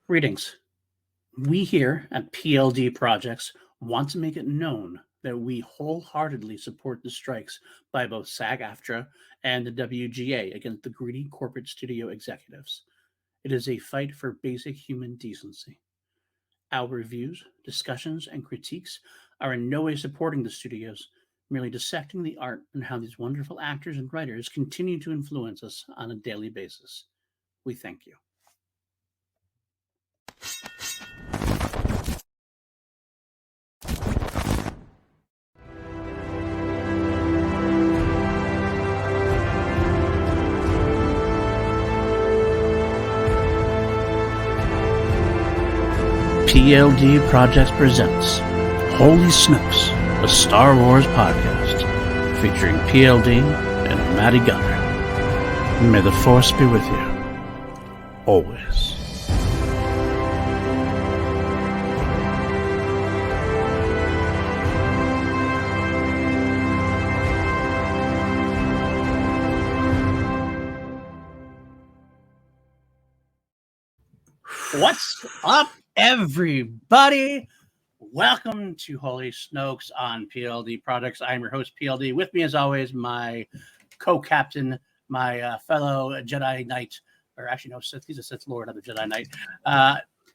Greetings. We here at PLD Projects want to make it known that we wholeheartedly support the strikes by both SAG-AFTRA and the WGA against the greedy corporate studio executives. It is a fight for basic human decency. Our reviews, discussions, and critiques are in no way supporting the studios, merely dissecting the art and how these wonderful actors and writers continue to influence us on a daily basis. We thank you. PLD Projects presents Holy Snokes, a Star Wars podcast featuring PLD and Matty Gunner. May the Force be with you, always. What's up, everybody? Welcome to Holy Snokes on PLD Projects. I'm your host, PLD. With me, as always, my co-captain, my fellow Jedi Knight, or actually, no, Sith. He's a Sith Lord, not a Jedi Knight.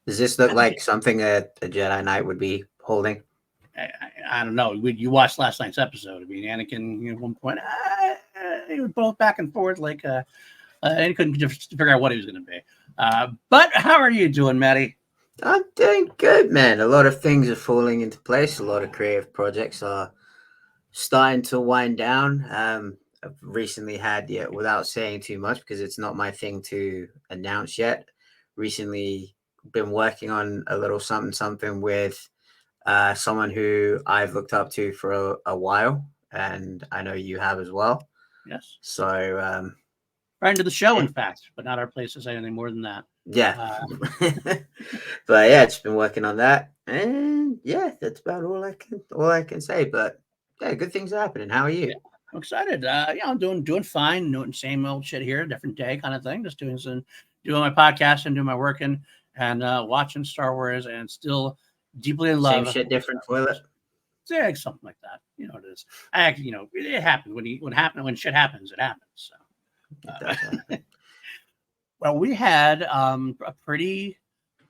Does this look like something a Jedi Knight would be holding? I don't know. You watched last night's episode. I mean, Anakin, at one point, he was both back and forth, like, and he couldn't figure out what he was going to be. But how are you doing, Matty? I'm doing good, man. A lot of things are falling into place. A lot of creative projects are starting to wind down. I've recently had, without saying too much because it's not my thing to announce yet, recently been working on a little something with someone who I've looked up to for a while, and I know you have as well. Yes. So right into the show, in fact, but not our place to say anything more than that. Yeah. But yeah, just been working on that. And yeah, that's about all I can say. But yeah, good things are happening. How are you? Yeah, I'm excited. I'm doing fine, doing same old shit here, different day kind of thing. Just doing my podcast and doing my working and watching Star Wars and still deeply in love. Same shit, different toilet. Yeah, something like that. You know what it is. It happens when shit happens, it happens. So. Well, we had a pretty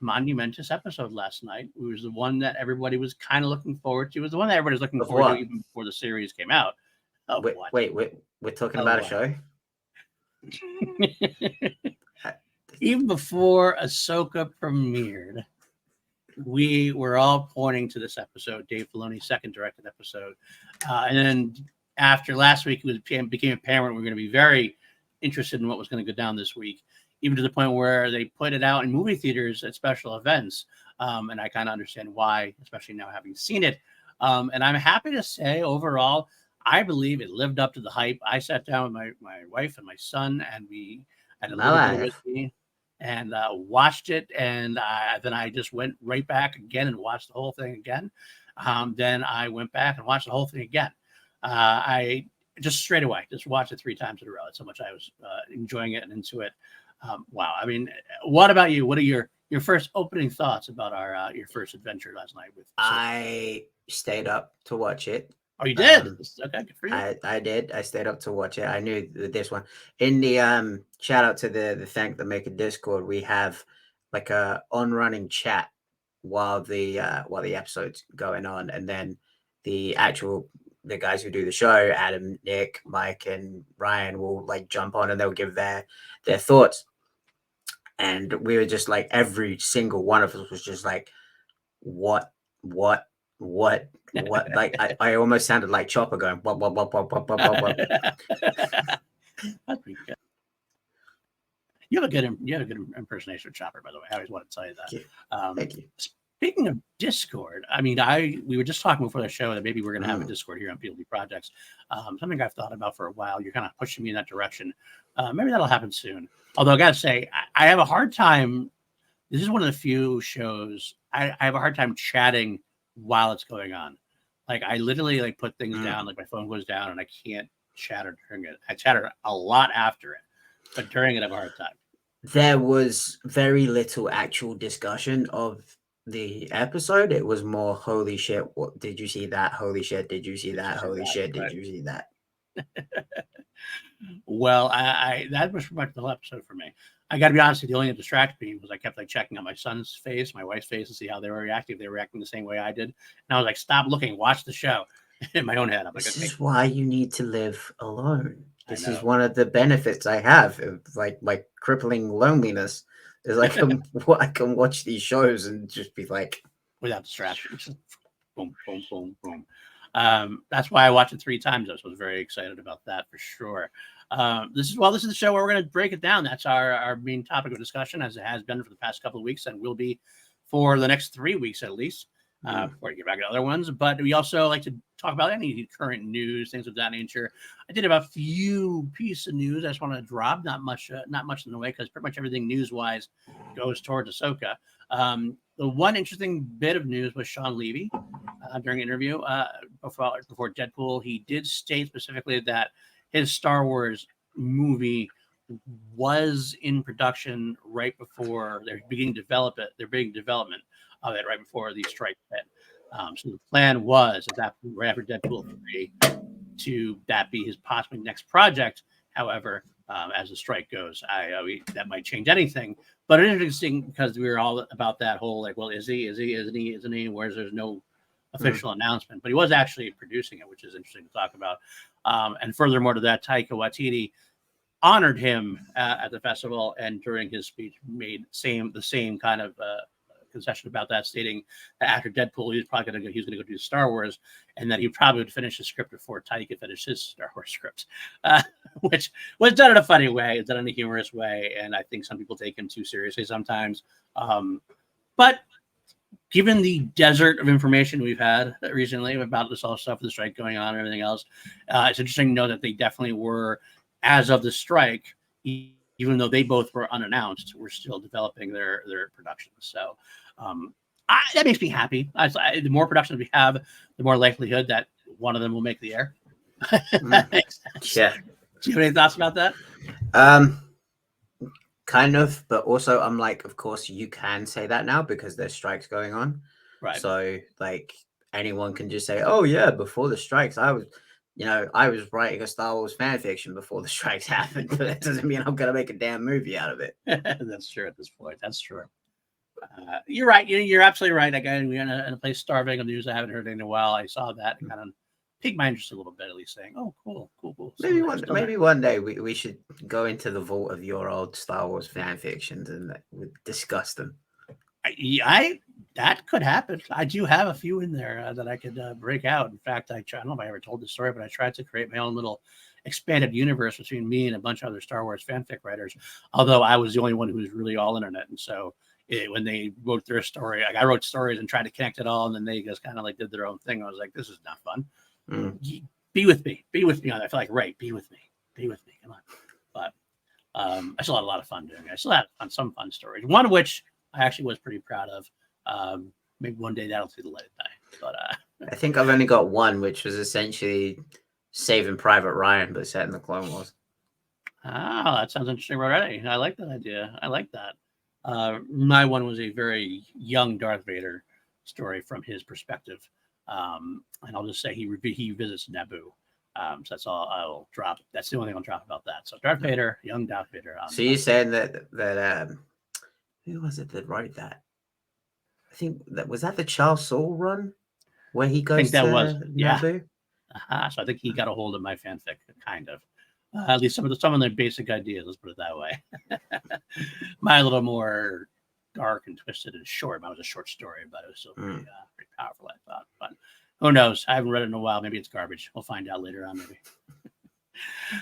monumentous episode last night. It was the one that everybody was kind of looking forward to. It was the one that everybody was looking forward to even before the series came out. Wait, we're talking about a show? Even before Ahsoka premiered, we were all pointing to this episode, Dave Filoni's second directed episode. And then after last week, it became apparent we were going to be very interested in what was going to go down this week, even to the point where they put it out in movie theaters at special events. And I kind of understand why, especially now having seen it. And I'm happy to say overall, I believe it lived up to the hype. I sat down with my wife and my son, and we had a little bit with me and watched it. And then I just went right back again and watched the whole thing again. Then I went back and watched the whole thing again. I just straight away just watched it 3 times in a row. That's how much I was enjoying it and into it. Wow. I mean, what about you? What are your first opening thoughts about your first adventure last night? I stayed up to watch it. Oh, you did? Okay, good for you. I did. I stayed up to watch it. I knew this one. In the shout out to the Thank the Maker Discord, we have like a on running chat while the episode's going on, and then the guys who do the show, Adam, Nick, Mike, and Ryan, will like jump on and they'll give their thoughts. And we were just like, every single one of us was just like, what? Like I almost sounded like Chopper going, what. That's pretty good. You have a good impersonation of Chopper, by the way. I always want to tell you that. Thank you. Speaking of Discord, I mean, we were just talking before the show that maybe we're going to have a Discord here on PLD Projects. Something I've thought about for a while. You're kind of pushing me in that direction. Maybe that'll happen soon. Although I got to say, I have a hard time. This is one of the few shows I have a hard time chatting while it's going on. Like I literally like put things down, like my phone goes down and I can't chatter during it. I chatter a lot after it, but during it I have a hard time. there was very little actual discussion of the episode. It was more, holy shit, what did you see that? Holy shit, did you see that? Holy shit, did Right. you see that? Well, I that was pretty much the whole episode for me. I got to be honest with you, the only thing that distracted me was I kept like checking on my son's face, my wife's face, to see how they were reacting. If they were reacting the same way I did, and I was like, "Stop looking, watch the show." In my own head, I'm like, This "Okay, is why you need to live alone. I This is know." one of the benefits I have of like my crippling loneliness. Is I can watch these shows and just be like, Without distractions. Boom, boom, boom, boom. That's why I watched it 3 times. I was very excited about that for sure. This is the show where we're going to break it down. That's our main topic of discussion, as it has been for the past couple of weeks, and will be for the next 3 weeks at least. Before I get back to other ones, but we also like to talk about any current news, things of that nature. I did have a few pieces of news I just want to drop. Not much in the way, because pretty much everything news-wise goes towards Ahsoka. The one interesting bit of news was Sean Levy during an interview before Deadpool. He did state specifically that his Star Wars movie was in production right before they're beginning development of it right before the strike hit. So the plan was at that point, right after Deadpool 3, to that be his possibly next project. However, as the strike goes, that might change anything. But it's interesting because we were all about that whole like, well, is he, isn't he? Whereas there's no official announcement, but he was actually producing it, which is interesting to talk about. And furthermore to that, Taika Waititi honored him at the festival, and during his speech made the same kind of concession about that, stating that after Deadpool, he was going to go do Star Wars, and that he probably would finish the script before Taika finished his Star Wars script, which was done in a funny way, it's done in a humorous way, and I think some people take him too seriously sometimes. But given the desert of information we've had recently about this all stuff, the strike going on and everything else, it's interesting to know that they definitely were, as of the strike, even though they both were unannounced, we're still developing their productions. So that makes me happy. The more productions we have, the more likelihood that one of them will make the air. Yeah. Do you have any thoughts about that? Kind of, but also I'm like, of course you can say that now because there's strikes going on. Right. So like anyone can just say, oh yeah, before the strikes, I was writing a Star Wars fan fiction before the strikes happened, but that doesn't mean I'm gonna make a damn movie out of it. That's true at this point. That's true. You're right. You're absolutely right. Again, we're in a place starving of news. I haven't heard in a while. I saw that and kind of piqued my interest a little bit, at least saying, "Oh, cool." Maybe one day we should go into the vault of your old Star Wars fan fictions and discuss them. That could happen. I do have a few in there that I could break out. In fact, I don't know if I ever told the story, but I tried to create my own little expanded universe between me and a bunch of other Star Wars fanfic writers. Although I was the only one who was really all internet, and so when they wrote their story, I wrote stories and tried to connect it all, and then they just kind of like did their own thing. I was like, this is not fun. Be with me on that. I feel like, right, be with me, come on. But I still had a lot of fun doing it. I still had some fun stories, one of which I actually was pretty proud of. Maybe one day that'll see the light of day. But I think I've only got one, which was essentially Saving Private Ryan, but set in the Clone Wars. Oh, that sounds interesting already. I like that idea. I like that. My one was a very young Darth Vader story from his perspective. And I'll just say he visits Naboo. So that's all I'll drop. That's the only thing I'll drop about that. So Darth Vader, young Darth Vader. So you're saying that who was it that wrote that? I think that was the Charles Soule run where he goes I think that to was Naboo. So I think he got a hold of my fanfic, kind of. At least some of the basic ideas. Let's put it that way. Mine a little more dark and twisted and short. Mine was a short story, but it was still pretty powerful, I thought. But who knows? I haven't read it in a while. Maybe it's garbage. We'll find out later on, maybe.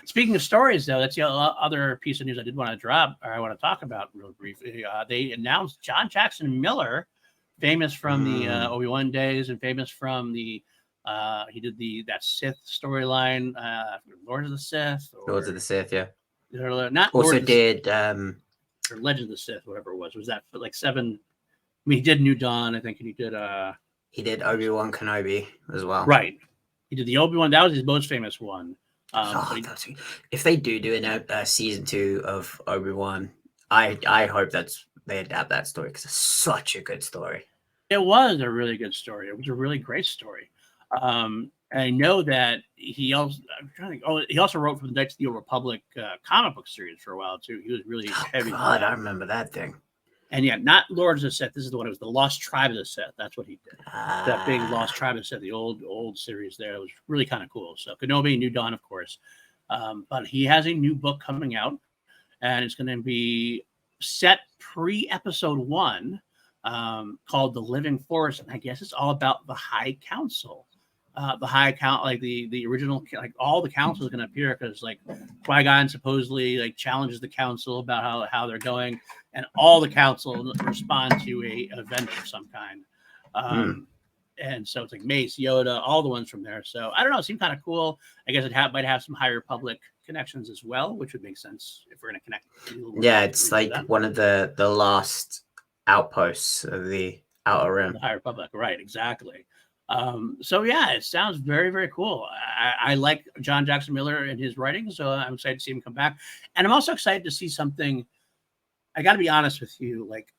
Speaking of stories, though, that's the other piece of news I did want to drop, or I want to talk about real briefly. They announced John Jackson Miller, famous from the Obi-Wan days and famous from the he did that Sith storyline, Lords of the Sith. Lords of the Sith, yeah. Not also Lords did or Legend of the Sith, whatever it was. Was that like 7? I mean, he did New Dawn, I think, and he did Obi-Wan Kenobi as well. Right. He did the Obi-Wan. That was his most famous one. If they do a season 2 of Obi-Wan, I hope they adapt that story because it's such a good story. It was a really good story. It was a really great story. And I know that he also, I'm trying to think, oh, he also wrote for the Knights of the Old Republic comic book series for a while too. He was really heavy. God, I remember that thing. And yeah, not Lords of the Sith. This is the one. It was the Lost Tribe of the Sith. That's what he did. That big Lost Tribe of the Sith, the old series there. It was really kind of cool. So Kenobi, New Dawn, of course. But he has a new book coming out, and it's going to be set pre-episode 1, called The Living Force. And I guess it's all about the High Council. The High Council, like the original, like all the council is going to appear because like Qui-Gon supposedly like challenges the council about how they're going, and all the council respond to a event of some kind. And so it's like Mace, Yoda, all the ones from there. So I don't know. It seemed kind of cool. I guess it might have some High Republic connections as well, which would make sense if we're going to connect. Yeah, it's like one of the last outposts of the Outer Rim. The High Republic, right? Exactly. So yeah, it sounds very, very cool. I like John Jackson Miller and his writing, so I'm excited to see him come back. And I'm also excited to see something. I got to be honest with you. Like,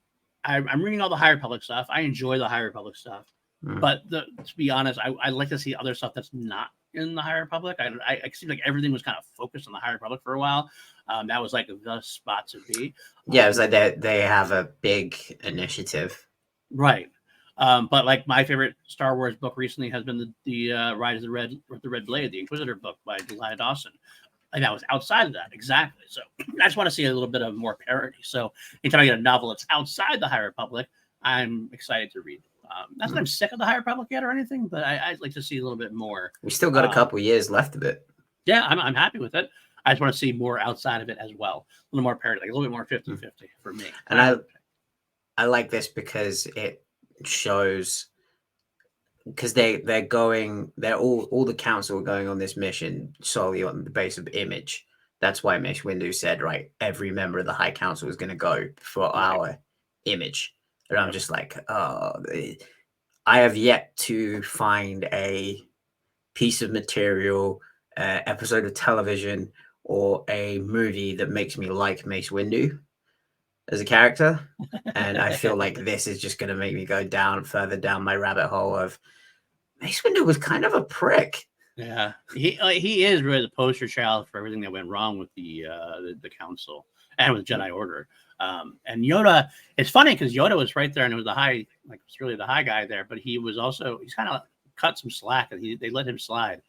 I'm reading all the High Republic stuff. I enjoy the High Republic stuff. But to be honest, I like to see other stuff that's not in the High Republic. I seem like everything was kind of focused on the High Republic for a while. That was like the spot to be. Yeah, it was like they have a big initiative. Right. But like my favorite Star Wars book recently has been the Rise of the Red Blade, the Inquisitor book by Delia Dawson. And that was outside of that, exactly. So I just want to see a little bit of more parody. So anytime I get a novel that's outside the High Republic, I'm excited to read. Not that I'm sick of the High Republic yet or anything, but I'd like to see a little bit more. We still got a couple years left of it. Yeah, I'm happy with it. I just want to see more outside of it as well. A little more parody, like a little bit more 50-50 for me. And I like this because it shows, because they're all the council are going on this mission solely on the base of image. That's why Mace Windu said, right, every member of the High Council is going to go for our image. And I'm just like, oh, I have yet to find a piece of material, episode of television, or a movie that makes me like Mace Windu as a character. And I feel like this is just going to make me go further down my rabbit hole of Mace Windu was kind of a prick. Yeah, he is really the poster child for everything that went wrong with the council and with Jedi Order. And Yoda, it's funny because Yoda was right there and it was it's really the high guy there, but he's kind of cut some slack and they let him slide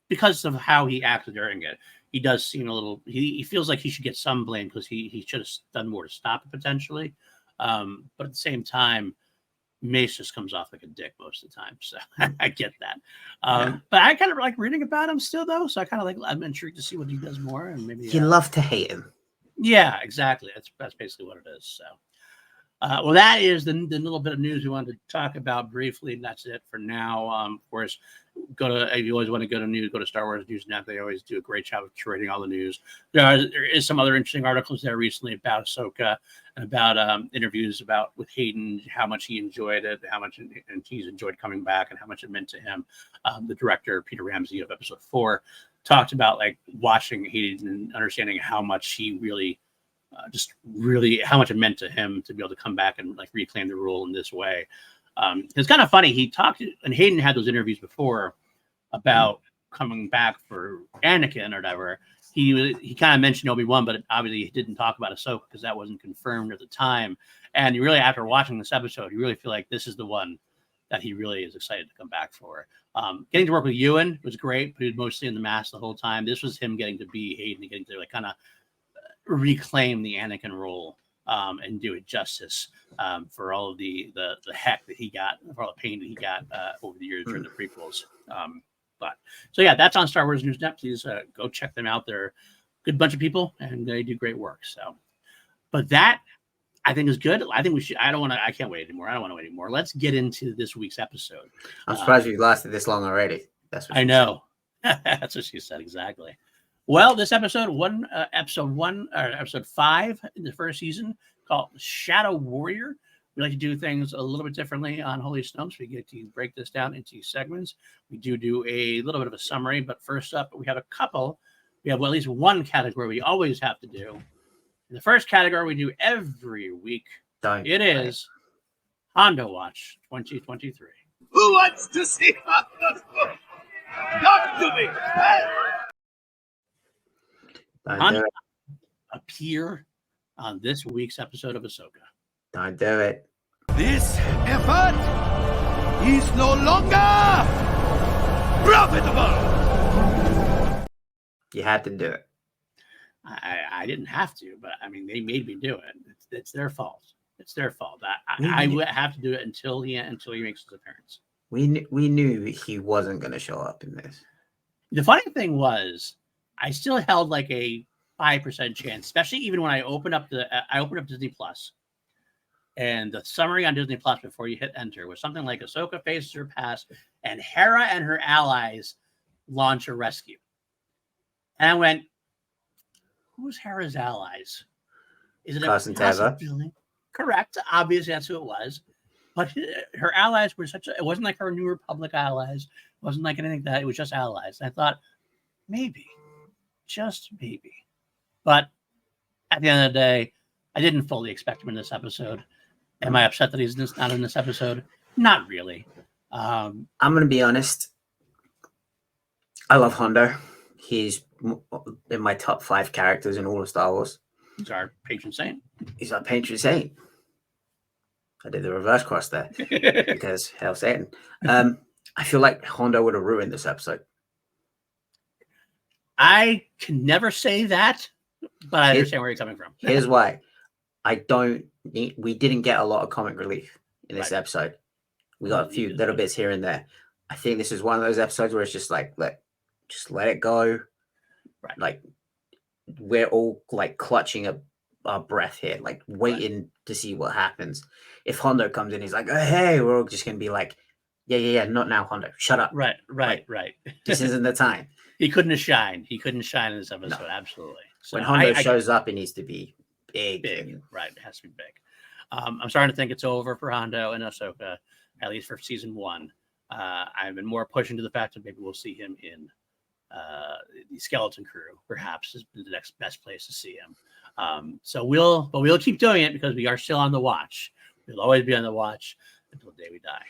because of how he acted during it. He does seem a little, he feels like he should get some blame because he should have done more to stop it potentially. But at the same time, Mace just comes off like a dick most of the time. So I get that. But I kind of like reading about him still though. So I'm intrigued to see what he does more. And maybe you love to hate him. Yeah, exactly. That's basically what it is. So, well, that is the little bit of news we wanted to talk about briefly, and that's it for now. Of course, if you always want to go to Star Wars News Net. They always do a great job of curating all the news. There is some other interesting articles there recently about Ahsoka and about interviews with Hayden, how much he enjoyed it, and he's enjoyed coming back, and how much it meant to him. The director Peter Ramsey of Episode 4 talked about like watching Hayden and understanding how much he really how much it meant to him to be able to come back and like reclaim the role in this way. It's kind of funny. He talked, and Hayden had those interviews before about coming back for Anakin or whatever. He kind of mentioned Obi-Wan, but obviously he didn't talk about Ahsoka because that wasn't confirmed at the time. And you really, after watching this episode, you really feel like this is the one that he really is excited to come back for. Getting to work with Ewan was great, but he was mostly in the mask the whole time. This was him getting to be Hayden, getting to like kind of reclaim the Anakin role and do it justice for all of the heck that he got, for all the pain that he got over the years during the prequels. But so yeah, that's on Star Wars News Net. Please go check them out. They're a good bunch of people and they do great work. So, but that I think is good. I think we should. I can't wait anymore. I don't want to wait anymore. Let's get into this week's episode. I'm surprised we've lasted this long already. That's what I know. That's what she said exactly. Well, this episode 5 in the first season, called Shadow Warrior. We like to do things a little bit differently on Holy Snokes. We get to break this down into segments. We do a little bit of a summary, but first up, we have at least one category we always have to do, The first category we do every week. It is Hondo Watch 2023. Who wants to see Hondo's book? Talk to me. Hondo appear on this week's episode of Ahsoka. Don't do it. This effort is no longer profitable. You had to do it. I didn't have to, but I mean, they made me do it. It's their fault. It's their fault. I would have to do it until he makes his appearance. We knew he wasn't going to show up in this. The funny thing was, I still held like a 5% chance, especially even when I opened up Disney Plus, and the summary on Disney Plus before you hit enter was something like Ahsoka faces her past, and Hera and her allies launch a rescue. And I went, who's Hera's allies? Is it a possibility? Correct. Obviously, that's who it was. But her allies were it wasn't like her New Republic allies. It wasn't like anything like that. It was just allies. And I thought, maybe, just maybe. But at the end of the day, I didn't fully expect him in this episode. Am I upset that he's not in this episode? Not really. I'm going to be honest. I love Hondo. He's in my top 5 characters in all of Star Wars. He's our patron saint. He's our patron saint. I did the reverse cross there because hell Satan. I feel like Hondo would have ruined this episode. I can never say that, but I understand where you're coming from. Here's why. We didn't get a lot of comic relief in this episode. We got a few little bits here and there. I think this is one of those episodes where it's just like, just let it go. Right. Like, we're all like clutching our breath here, like waiting to see what happens. If Hondo comes in, he's like, oh, hey, we're all just going to be like, yeah, not now, Hondo. Shut up. Right. This isn't the time. He couldn't have shined. He couldn't shine in this episode. No. Absolutely. So when Hondo shows up, it needs to be big. Right. It has to be big. I'm starting to think it's over for Hondo and Ahsoka, at least for season 1. I've been more pushing to the fact that maybe we'll see him in the Skeleton Crew, perhaps, is the next best place to see him. So we'll keep doing it because we are still on the watch. We'll always be on the watch until the day we die.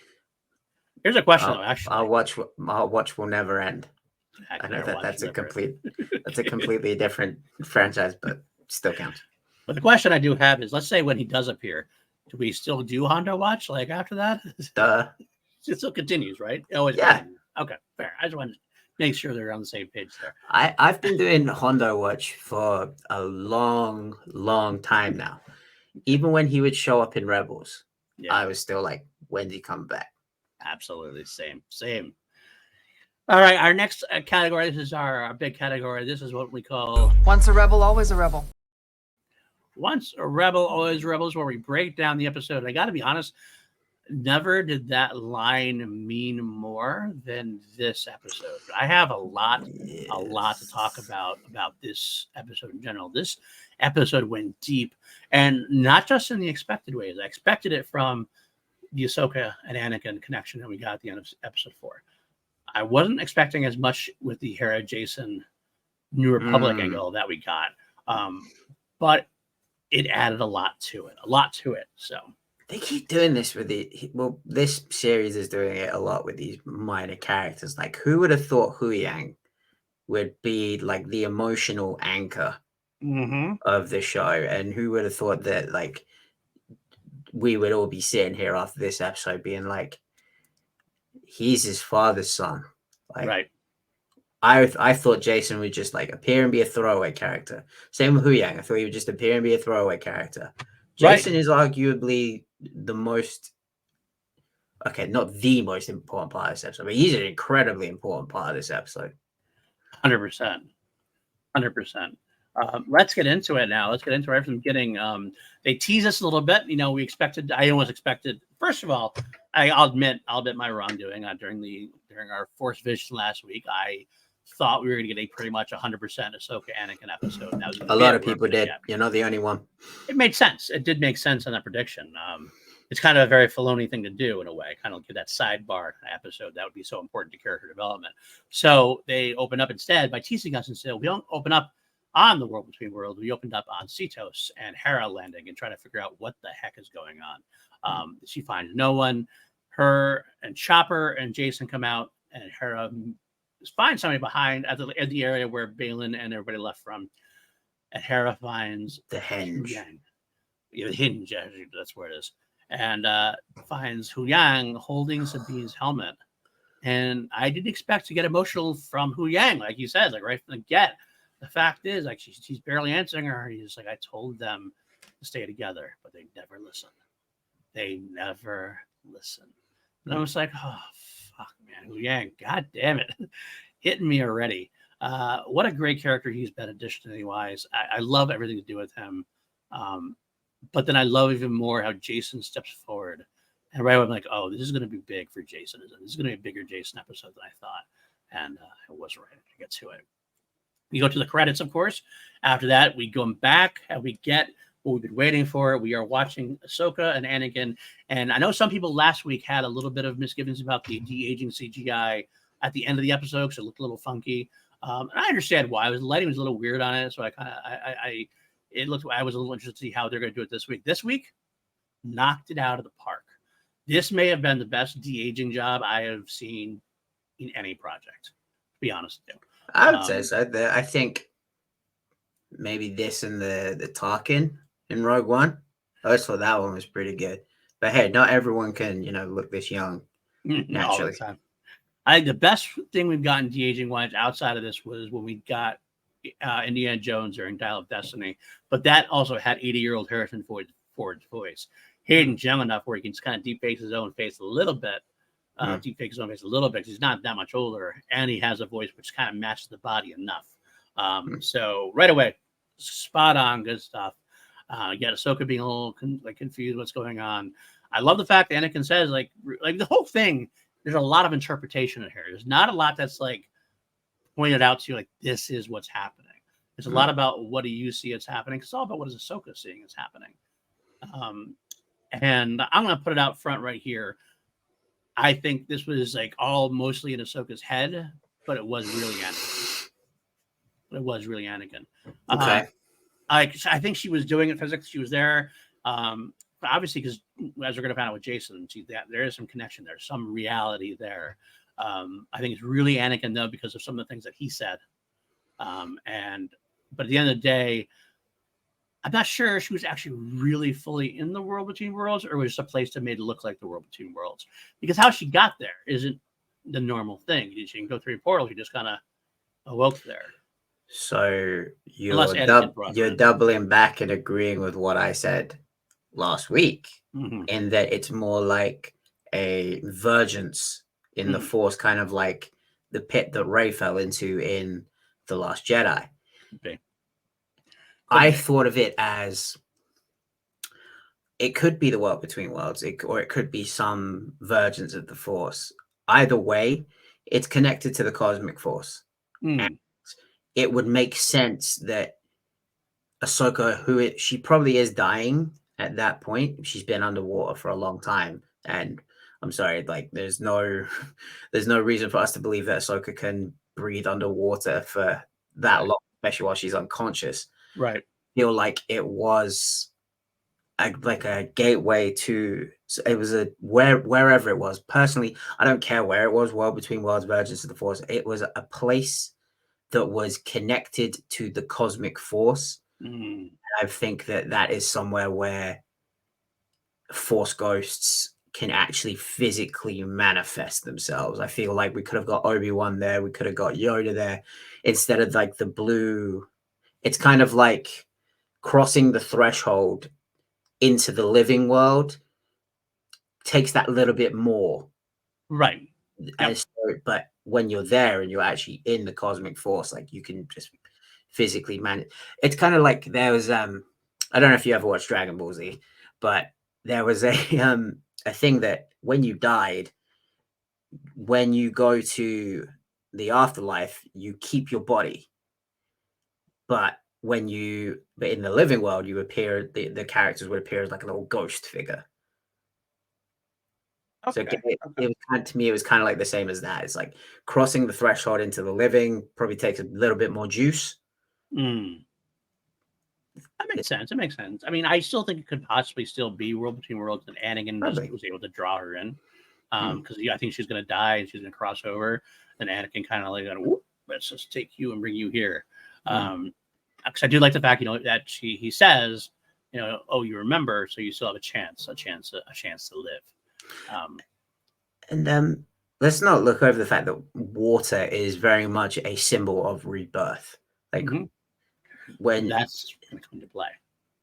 Here's a question, though. Actually, our watch will never end. I know that's a completely different franchise, but still counts. But the question I do have is, let's say when he does appear, do we still do Hondo Watch like after that? Duh. It still continues, right? Always. Yeah. Continues. Okay, fair. I just wanted to make sure they're on the same page there. I've been doing Hondo Watch for a long time now. Even when he would show up in Rebels, I was still like, when's he come back? Absolutely. Same. All right. Our next category, this is our big category. This is what we call Once a Rebel, Always a Rebel. Once a Rebel, Always a Rebel is where we break down the episode. I got to be honest, never did that line mean more than this episode. I have a lot to talk about this episode in general. This episode went deep, and not just in the expected ways. I expected it from the Ahsoka and Anakin connection that we got at the end of episode 4. I wasn't expecting as much with the Hera Jason New Republic angle that we got, but it added a lot to it. So they keep doing this with this series is doing it a lot with these minor characters. Like, who would have thought Hu Yang would be like the emotional anchor of the show, and who would have thought that like we would all be sitting here after this episode being like, he's his father's son. Like, right. I thought Jason would just like appear and be a throwaway character. Same with Hu Yang. I thought he would just appear and be a throwaway character. Jason is arguably the most, not the most important part of this episode, but he's an incredibly important part of this episode. 100%. Let's get into it now. Let's get into it right from the beginning. They tease us a little bit. I almost expected. First of all, I'll admit my wrongdoing during our Force Vision last week. I thought we were going to get a pretty much 100% Ahsoka Anakin episode. That was a lot of people did. You're not the only one. It made sense. It did make sense on that prediction. It's kind of a very Filoni thing to do in a way, kind of give that sidebar episode that would be so important to character development. So they open up instead by teasing us and say, we don't open up on the World Between Worlds, we opened up on Cetos and Hera landing and trying to figure out what the heck is going on. She finds no one. Her and Chopper and Jason come out, and Hera finds somebody behind at the area where Balin and everybody left from. And Hera finds The Henge. Huyang. Yeah, the Hinge, actually, that's where it is. And finds Huyang holding Sabine's helmet. And I didn't expect to get emotional from Huyang, like you said, like right from the get. The fact is, like she's barely answering her. He's like, I told them to stay together, but they never listen. They never listen. And I was like, oh fuck, man, Huyang, god damn it, hitting me already. What a great character he's been additionally wise. I love everything to do with him. But then I love even more how Jason steps forward. And right away, I'm like, oh, this is going to be big for Jason. This is going to be a bigger Jason episode than I thought. And it was right to get to it. We go to the credits, of course. After that, we go back and we get what we've been waiting for. We are watching Ahsoka and Anakin. And I know some people last week had a little bit of misgivings about the de-aging CGI at the end of the episode because it looked a little funky. And I understand why. The lighting was a little weird on it. So I was a little interested to see how they're going to do it this week. This week, knocked it out of the park. This may have been the best de-aging job I have seen in any project, to be honest with you. I would say so. I think maybe this and the Tarkin in Rogue One. I always thought that one was pretty good. But hey, not everyone can, look this young naturally. I think the best thing we've gotten de-aging wise outside of this was when we got Indiana Jones during Dial of Destiny. But that also had 80-year-old Harrison Ford's voice. Hayden's young enough where he can just kind of deep fake his own face a little bit. Deep fake his own face a little bit because he's not that much older. And he has a voice which kind of matches the body enough. So right away, spot on, good stuff. You got Ahsoka being a little confused what's going on. I love the fact that Anakin says like the whole thing, there's a lot of interpretation in here. There's not a lot that's like pointed out to you like this is what's happening. It's a lot about what do you see it's happening. It's all about what is Ahsoka seeing is happening. And I'm going to put it out front right here. I think this was like all mostly in Ahsoka's head, but it was really Anakin. Okay. I think she was doing it physically. She was there. But obviously, because as we're going to find out with Jason, there is some connection there, some reality there. I think it's really Anakin, though, because of some of the things that he said. But at the end of the day, I'm not sure she was actually really fully in the World Between Worlds, or was just a place that made it look like the World Between Worlds. Because how she got there isn't the normal thing. She can go through a portal. She just kind of awoke there. So you're doubling back and agreeing with what I said last week, in that it's more like a vergence in the Force, kind of like the pit that Rey fell into in The Last Jedi. Okay. I thought of it as it could be the World Between Worlds, or it could be some vergence of the Force. Either way, it's connected to the Cosmic Force. And it would make sense that Ahsoka, she probably is dying at that point. She's been underwater for a long time. And I'm sorry, like there's no reason for us to believe that Ahsoka can breathe underwater for that long, especially while she's unconscious. Right. Feel like it was like a gateway to, it was wherever it was. Personally, I don't care where it was, World Between Worlds, Vergence of the Force. It was a place that was connected to the Cosmic Force. I think that is somewhere where Force ghosts can actually physically manifest themselves. I feel like we could have got Obi-Wan there. We could have got Yoda there instead of like the blue. It's kind of like crossing the threshold into the living world takes that little bit more. Right. Yep. But when you're there and you're actually in the Cosmic Force, like you can just physically manage. It's kind of like there was I don't know if you ever watched Dragon Ball Z, but there was a thing that when you died, when you go to the afterlife, you keep your body. But in the living world, you appear, the characters would appear as like a little ghost figure. Okay. So it was kind of like the same as that. It's like crossing the threshold into the living probably takes a little bit more juice. Mm. That makes sense. It makes sense. I mean, I still think it could possibly still be World Between Worlds, and Anakin just Probably. was able to draw her in. Mm. Because I think she's going to die and she's going to cross over. And Anakin kind of like, whoop, let's just take you and bring you here. Because I do like the fact, that he says, oh, you remember, so you still have a chance to live. And let's not look over the fact that water is very much a symbol of rebirth. Like Mhm. when That's going to come into play.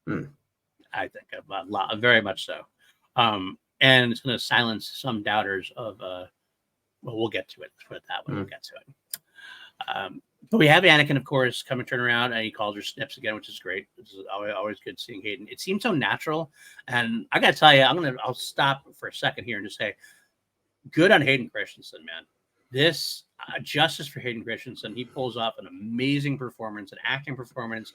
Mm. I think a lot, very much so. And it's going to silence some doubters of, well, we'll get to it. Let's put it that way. We'll get to it. But we have Anakin, of course, come and turn around, and he calls her Snips again, which is great. This is always good seeing Hayden. It seems so natural, and I got to tell you, I'll stop for a second here and just say, good on Hayden Christensen, man. This justice for Hayden Christensen. He pulls off an amazing performance, an acting performance.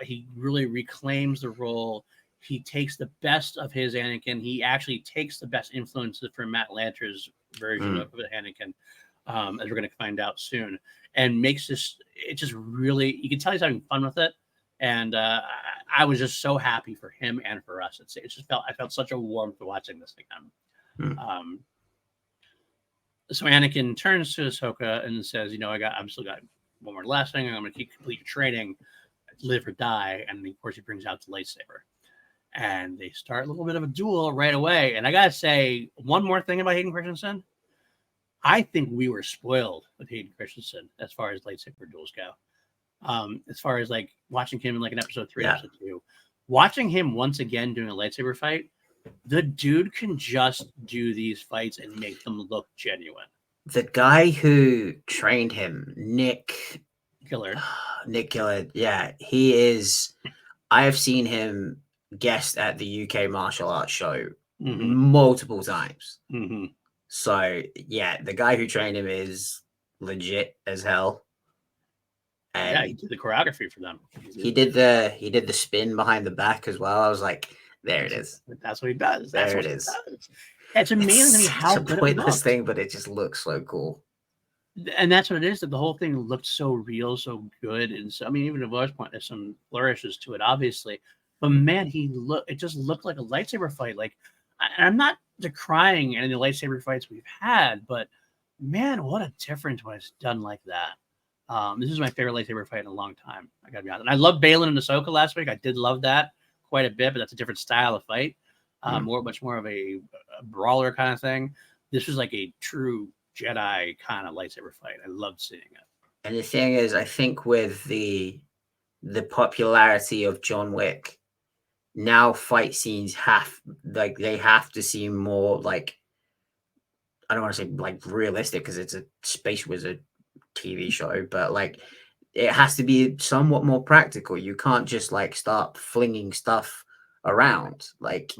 He really reclaims the role. He takes the best of his Anakin. He actually takes the best influences from Matt Lanter's version of Anakin, as we're going to find out soon, and makes this. It just really, you can tell he's having fun with it, and I was just so happy for him and for us. I felt such a warmth watching this again. So Anakin turns to Ahsoka and says, I'm still got one more last thing. I'm going to complete your training, live or die. And of course, he brings out the lightsaber. And they start a little bit of a duel right away. And I got to say, one more thing about Hayden Christensen. I think we were spoiled with Hayden Christensen as far as lightsaber duels go. As far as like watching him in like an episode 3, episode 2, watching him once again doing a lightsaber fight, the dude can just do these fights and make them look genuine. The guy who trained him, Nick Gillard, yeah, he is. I have seen him guest at the UK martial arts show multiple times. So yeah, the guy who trained him is legit as hell. And he did the choreography for them. He did the spin behind the back as well. I was like, there it is. That's what he does. There it is. It's amazing how good it looks. It thing, but it just looks so cool. And that's what it is. That the whole thing looked so real, so good, and so I mean, even at Laura's point, there's some flourishes to it, obviously. But man, it just looked like a lightsaber fight. Like, I'm not decrying any of the lightsaber fights we've had, but man, what a difference when it's done like that. This is my favorite lightsaber fight in a long time. I gotta be honest. And I love Balin and Ahsoka last week. I did love that quite a bit, but that's a different style of fight. Much more of a brawler kind of thing. This was like a true Jedi kind of lightsaber fight. I loved seeing it. And the thing is, I think with the popularity of John Wick, now fight scenes have to seem more like, I don't want to say like realistic because it's a Space Wizard TV show, but like it has to be somewhat more practical. You can't just like start flinging stuff around. Like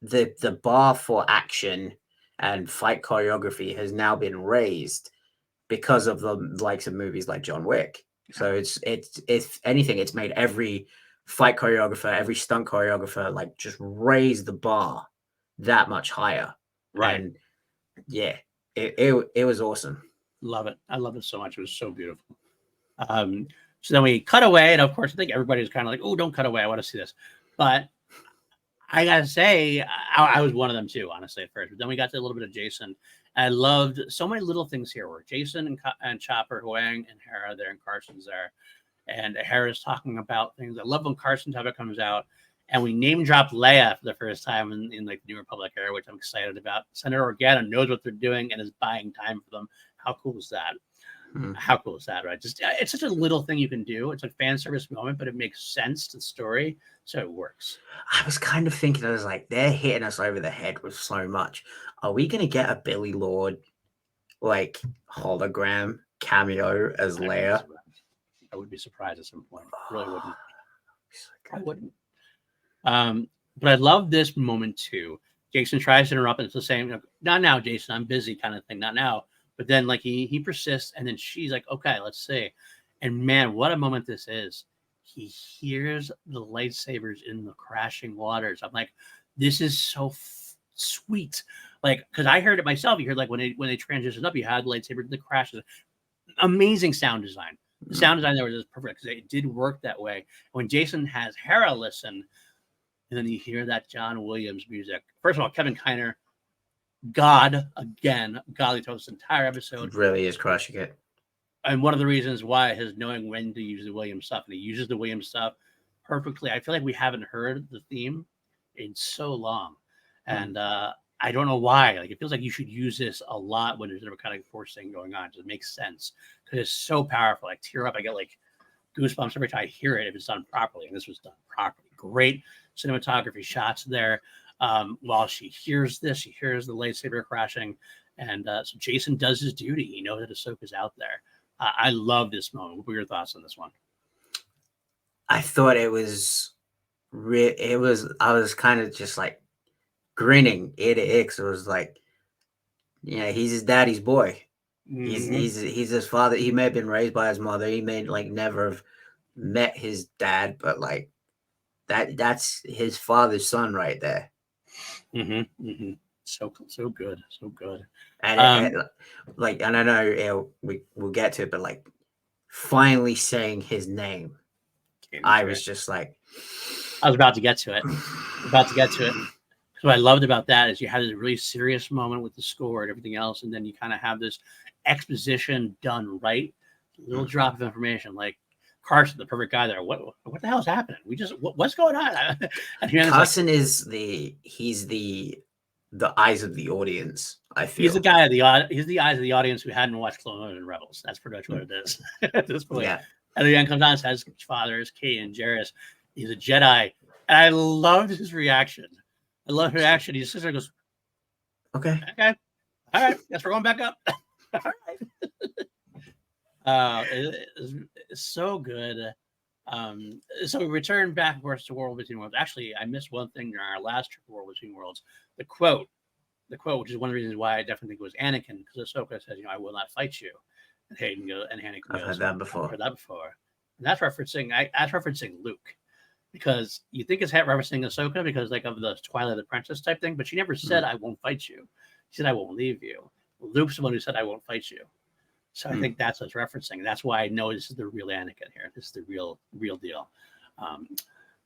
the bar for action and fight choreography has now been raised because of the likes of movies like John Wick. So it's if anything, it's made every fight choreographer, every stunt choreographer like just raise the bar that much higher. Right. And yeah, it was awesome. Love it. I love it so much. It was so beautiful. So then we cut away, and of course, I think everybody's kind of like, "Oh, don't cut away. I want to see this." But I gotta say, I was one of them too, honestly, at first. But then we got to a little bit of Jason. I loved so many little things here where Jason and Chopper, Huang, and Hera there, and Carson's there. And Hera's talking about things. I love when Carson topic comes out, and we name drop Leia for the first time in like the New Republic era, which I'm excited about. Senator Organa knows what they're doing and is buying time for them. How cool is that? How cool is that, right? Just it's such a little thing you can do. It's a fan service moment, but it makes sense to the story, so it works. I was kind of thinking, I was like, they're hitting us over the head with so much. Are we going to get a Billy Lord like hologram cameo as Leia? I would be surprised at some point. I really wouldn't. I wouldn't. But I love this moment too. Jason tries to interrupt, and it's the same. Not now, Jason. I'm busy, kind of thing. Not now. But then, like he persists, and then she's like, "Okay, let's see." And man, what a moment this is! He hears the lightsabers in the crashing waters. I'm like, this is so sweet. Like, because I heard it myself. You heard like when they transitioned up, you had lightsabers, the crashes. Amazing sound design. The sound design there was just perfect because it did work that way. When Jason has Hera listen, and then you hear that John Williams music. First of all, Kevin Kiner, God again, godly throughout this entire episode. Really is crushing it. And one of the reasons why is knowing when to use the Williams stuff, and he uses the Williams stuff perfectly. I feel like we haven't heard the theme in so long, and I don't know why. Like, it feels like you should use this a lot when there's never kind of force thing going on. It makes sense because it's so powerful. I tear up. I get like goosebumps every time I hear it if it's done properly, and this was done properly. Great cinematography shots there. While she hears this, she hears the lightsaber crashing, and so Jason does his duty. He knows that Ahsoka's out there. I love this moment. What were your thoughts on this one? I thought it was I was kind of just like grinning ear to ear, 'cause it was like, yeah, he's his daddy's boy. He's his father. He may have been raised by his mother. He may like never have met his dad, but like that's his father's son right there. So good, so good. And like, and I know we'll get to it, but like finally saying his name, I was just like, I was about to get to it. What I loved about that is you had this really serious moment with the score and everything else, and then you kind of have this exposition done right. A little drop of information, like Carson, the perfect guy there. What the hell is happening? What's going on? And Carson is he's the eyes of the audience. I feel he's the guy of he's the eyes of the audience who hadn't watched Clone Wars and Rebels. That's pretty much what it is at this point. Yeah. And the end comes on and says his father is Kate and Jarrus. He's a Jedi. And I loved his reaction. I love her reaction. He sits there and goes, okay. All right. Guess we're going back up. All right. It's so good. So we return back, of course, to World Between Worlds. Actually, I missed one thing during our last trip to World Between Worlds. The quote, which is one of the reasons why I definitely think it was Anakin, because Ahsoka says, I will not fight you. And Hayden goes, and Anakin goes, I've heard that before. And that's referencing Luke, because you think it's referencing Ahsoka because like of the Twilight Apprentice type thing, but she never said, I won't fight you. She said, I won't leave you. Luke's the one who said, I won't fight you. So I think that's what's referencing. That's why I know this is the real Anakin here. This is the real deal.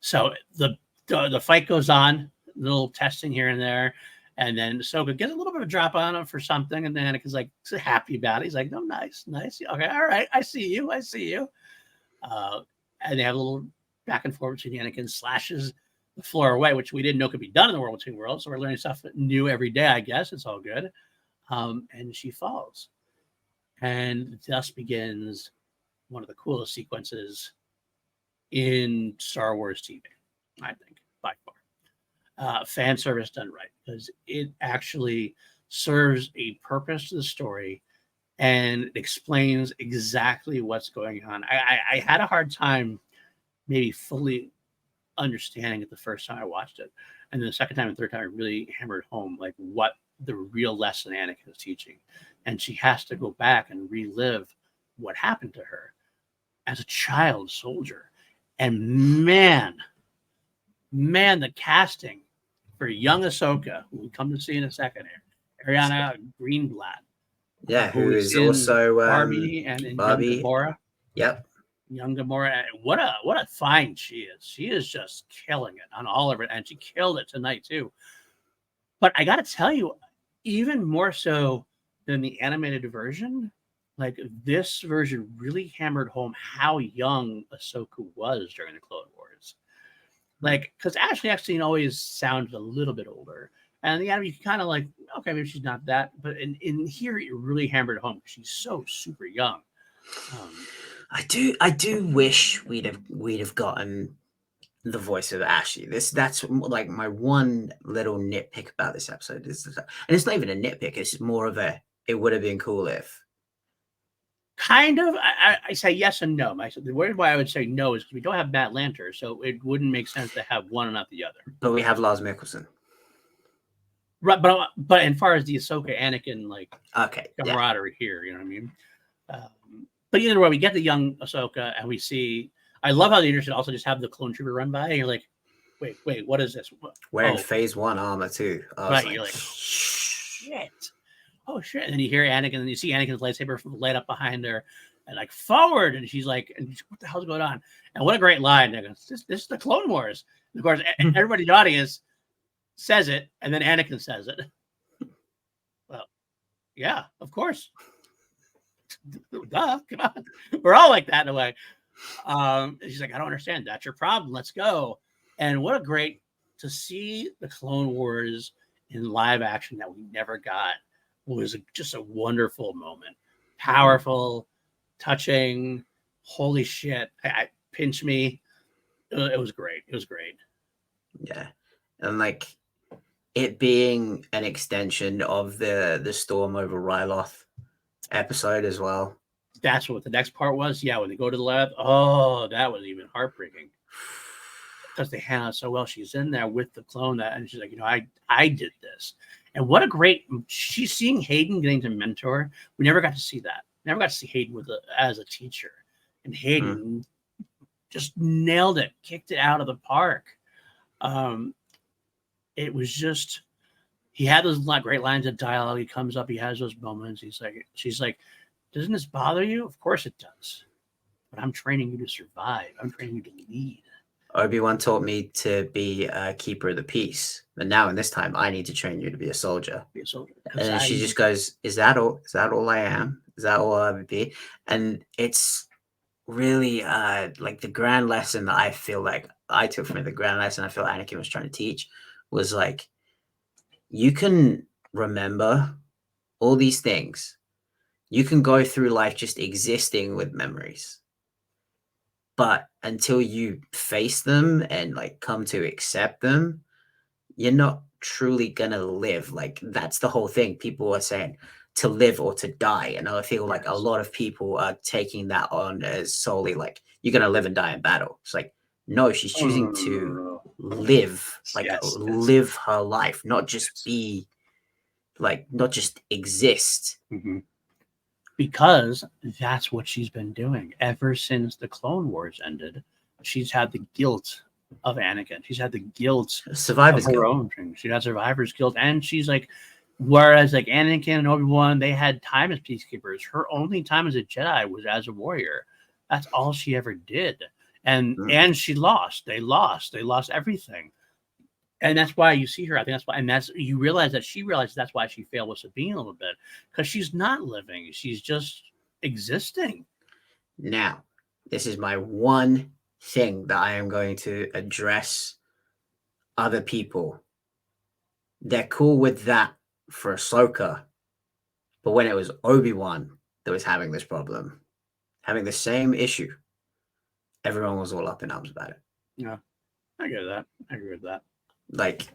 So the fight goes on, little testing here and there. And then Ahsoka gets a little bit of a drop on him for something. And then Anakin's like happy about it. He's like, oh, nice. Okay. All right. I see you. And they have a little back and forth between Anakin slashes the floor away, which we didn't know could be done in the World Between Worlds. So we're learning stuff new every day, I guess. It's all good. And she falls. And thus begins one of the coolest sequences in Star Wars TV, I think, by far. Fan service done right, because it actually serves a purpose to the story and it explains exactly what's going on. I had a hard time maybe fully understanding it the first time I watched it. And then the second time and third time, I really hammered home like what the real lesson Anakin is teaching. And she has to go back and relive what happened to her as a child soldier. And man, the casting for young Ahsoka, who we come to see in a second here, Ariana Greenblatt. Yeah, who is also Barbie and Young Gamora. Yep. Young Gamora. What a find she is. She is just killing it on all of it. And she killed it tonight too. But I got to tell you, even more so than the animated version, like this version really hammered home how young Ahsoka was during the Clone Wars. Like, because Ashley Eckstein always sounds a little bit older. And the anime, you kind of like, okay, maybe she's not that. But in here, it really hammered home. She's so super young. I do wish we'd have gotten the voice of Ashley. That's like my one little nitpick about this episode is, and it's not even a nitpick. It's more of it would have been cool if. Kind of. I say yes and no. The reason why I would say no is because we don't have Matt Lanter, so it wouldn't make sense to have one and not the other. But we have Lars Mikkelsen. Right, but as far as the Ahsoka Anakin camaraderie here, you know what I mean? But either way, we get the young Ahsoka, and we see. I love how the industry also just have the clone trooper run by, and you're like, wait, what is this? Wearing phase 1 armor too. Right, you're like, shit. Oh shit! And then you hear Anakin, and you see Anakin's lightsaber light up behind her, and like forward. And she's like, what the hell's going on? And what a great line. This is the Clone Wars. And of course, everybody in the audience says it, and then Anakin says it. Well, yeah, of course. Duh, come on. We're all like that in a way. She's like, I don't understand. That's your problem. Let's go. And what a great to see the Clone Wars in live action that we never got was just a wonderful moment. Powerful, touching. Holy shit! I pinch me. It was great. It was great. Yeah, and like it being an extension of the Storm over Ryloth episode as well. That's what the next part was. Yeah, when they go to the lab. Oh, that was even heartbreaking because they handled it so well. She's in there with the clone, and she's like, I did this. And what a great she's seeing Hayden getting to mentor. We never got to see that. Never got to see Hayden as a teacher, and Hayden just nailed it, kicked it out of the park. It was just he had those great lines of dialogue. He comes up, he has those moments. She's like, doesn't this bother you? Of course it does. But I'm training you to survive. I'm training you to lead. Obi-Wan taught me to be a keeper of the peace. But now in this time, I need to train you to be a soldier. Be a soldier. And then she just goes, is that all? Is that all I am? Is that all I would be? And it's really like the grand lesson that I feel like I took from it, the grand lesson I feel Anakin was trying to teach was like, you can remember all these things. You can go through life just existing with memories. But until you face them and like come to accept them, you're not truly gonna live. Like that's the whole thing. People are saying to live or to die. And I feel like a lot of people are taking that on as solely like you're gonna live and die in battle. It's like, no, she's choosing to live, like live her life, not just be like, not just exist. Mm-hmm. Because that's what she's been doing ever since the Clone Wars ended. She's had the guilt of Anakin. She's had the guilt Survivor's of her guilt. own thing. She got survivor's guilt. And she's like, whereas like Anakin and Obi-Wan, they had time as peacekeepers. Her only time as a Jedi was as a warrior. That's all she ever did. And she lost. They lost everything. And that's why you see her. I think that's why, and that's you realize that she realizes that's why she failed with Sabine a little bit, because she's not living; she's just existing. Now, this is my one thing that I am going to address. Other people, they're cool with that for Ahsoka, but when it was Obi-Wan that was having this problem, having the same issue, everyone was all up in arms about it. Yeah, I get that. I agree with that. Like,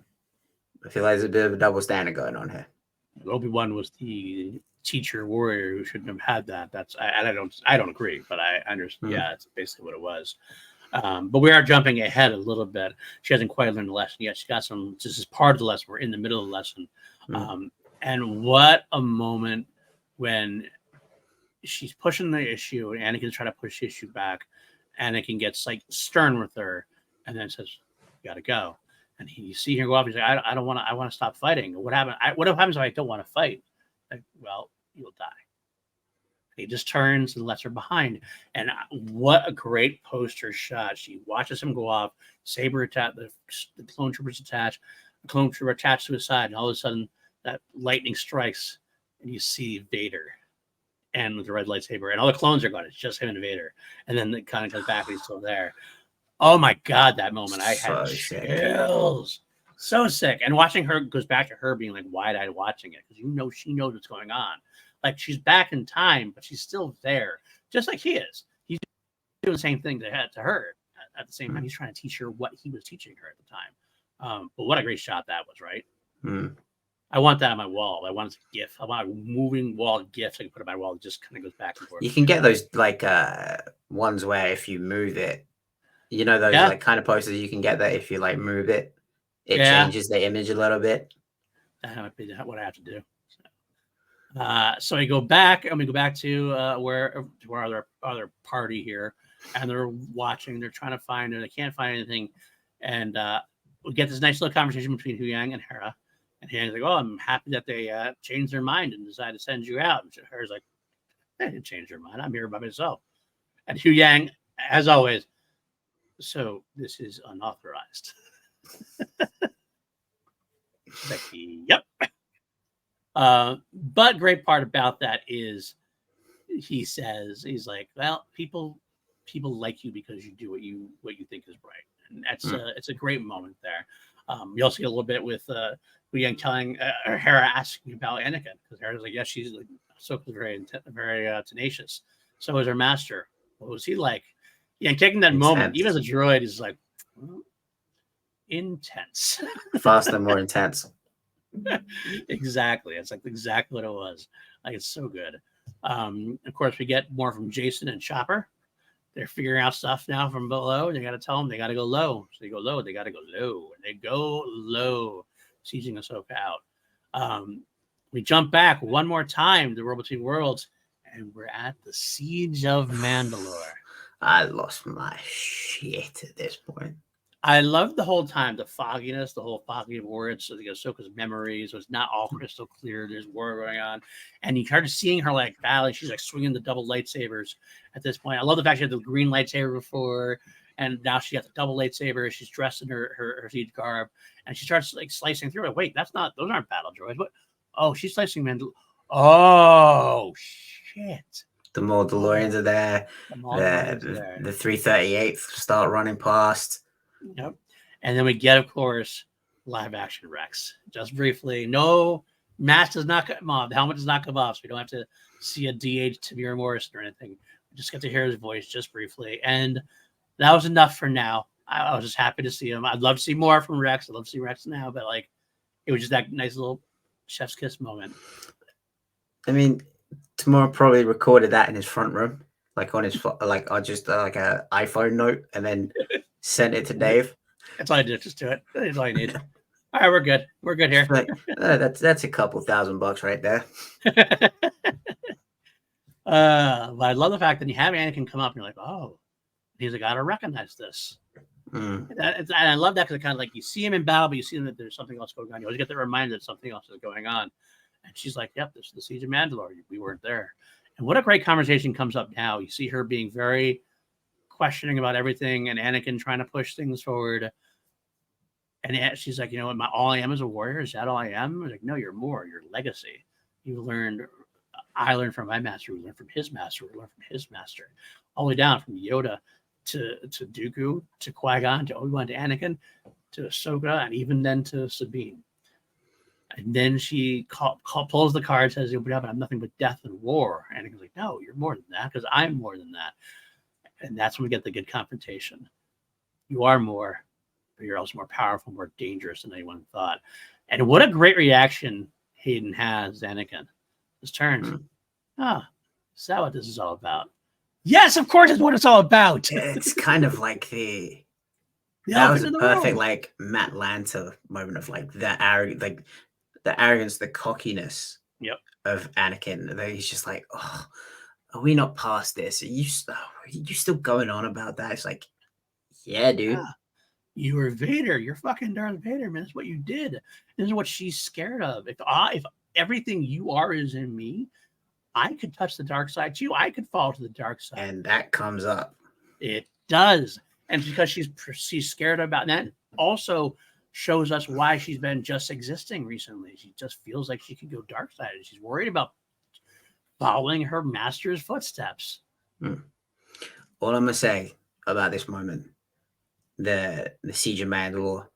I feel like there's a bit of a double standard going on here. Obi-Wan was the teacher warrior who shouldn't have had that. I don't agree, but I understand. Yeah, it's basically what it was. But we are jumping ahead a little bit. She hasn't quite learned the lesson yet. She got some. This is part of the lesson. We're in the middle of the lesson. And what a moment when she's pushing the issue and Anakin's trying to push the issue back. Anakin gets like stern with her and then says, "You got to go." And you see her go off. He's like, I don't want to. I want to stop fighting. What happened? What happens if I don't want to fight? Like, well, you'll die. He just turns and lets her behind. And what a great poster shot. She watches him go off. Saber attached. The clone troopers attached. The clone trooper attached to his side. And all of a sudden, that lightning strikes, and you see Vader, and with the red lightsaber, and all the clones are gone. It's just him and Vader. And then it kind of comes back, and he's still there. Oh my God, that moment. I had chills. So sick. And watching her goes back to her being like wide-eyed watching it because she knows what's going on. Like she's back in time, but she's still there, just like he is. He's doing the same thing to her at the same time. He's trying to teach her what he was teaching her at the time. But what a great shot that was, right? I want that on my wall. I want a GIF. I want a moving wall of GIFs I can put on my wall. It just kind of goes back and forth. You can get those like ones where if you move it, you know, those like kind of posters you can get that if you like move it, it changes the image a little bit. That might be what I have to do. So we go back to our other party here, and they're watching. They're trying to find her. They can't find anything, and we get this nice little conversation between Huyang and Hera. And Huyang's like, "Oh, I'm happy that they changed their mind and decided to send you out." And Hera's like, They didn't change their mind. I'm here by myself. And Hu Yang, as always, so this is unauthorized. She's like, yep. But great part about that is he says, he's like, well, people like you because you do what you think is right. And that's it's a great moment there. You also get a little bit with Hu Yang telling Hera asking about Anakin, because Hera's like, yes, she's like, Ahsoka's very tenacious. So is her master. What was he like? Yeah, and taking that moment, even as a droid, is like intense. Faster, more intense. Exactly. It's like exactly what it was. Like, it's so good. Of course, we get more from Jason and Chopper. They're figuring out stuff now from below. They got to tell them they got to go low. So they go low. They got to go low. And they go low, sieging Ahsoka out. We jump back one more time to the World Between Worlds, and we're at the Siege of Mandalore. I lost my shit at this point. I love the whole time, the fogginess, the whole foggy of words. So the Ahsoka's memories was not all crystal clear. There's war going on. And you started seeing her like battle. She's like swinging the double lightsabers at this point. I love the fact she had the green lightsaber before, and now she got the double lightsaber. She's dressed in her siege garb, and she starts like slicing through it. Wait, those aren't battle droids. What? Oh, she's slicing Mandalore. Oh, shit. The Mandalorians are there. The 338th start running past. Yep. And then we get, of course, live action Rex. Just briefly. No, mask does not come off. The helmet does not come off. So we don't have to see a DH Tamir Morrison or anything. We just get to hear his voice just briefly. And that was enough for now. I was just happy to see him. I'd love to see more from Rex. I'd love to see Rex now, but like, it was just that nice little chef's kiss moment. I mean, Tamir probably recorded that in his front room, like on his like a iPhone note, and then sent it to Dave. That's all I did. Just do it. That's all you need. All right, we're good. We're good here. Like, that's a couple $1,000 right there. But I love the fact that you have Anakin come up and you're like, oh, he's like, I gotta recognize this. And I love that because it kind of like you see him in battle, but you see that there's something else going on. You always get the reminder that something else is going on. And she's like, yep, this is the Siege of Mandalore. We weren't there. And what a great conversation comes up now. You see her being very questioning about everything, and Anakin trying to push things forward. And she's like, you know what, all I am is a warrior. Is that all I am? I was like, no, you're more. Your legacy. I learned from my master. We learned from his master. We learned from his master. All the way down from Yoda to Dooku, to Qui-Gon, to Obi-Wan, to Anakin, to Ahsoka, and even then to Sabine. And then she pulls the card, says, but I'm nothing but death and war. And Anakin's like, no, you're more than that, because I'm more than that. And that's when we get the good confrontation. You are more, but you're also more powerful, more dangerous than anyone thought. And what a great reaction Hayden has, Anakin. His turns. Is that what this is all about? Yes, of course, it's what it's all about. It's kind of like that was a perfect like Matt Lanter moment of like the arrogance, the cockiness of Anakin. That he's just like, oh, are we not past this? Are you still going on about that? It's like, yeah, dude. Yeah. You were Vader. You're fucking Darth Vader, man. That's what you did. This is what she's scared of. If everything you are is in me, I could touch the dark side too. I could fall to the dark side. And that comes up. It does. And because she's scared about that, also shows us why she's been just existing recently. She just feels like she could go dark side. She's worried about following her master's footsteps. All I'm gonna say about this moment, the Siege of Mandalore,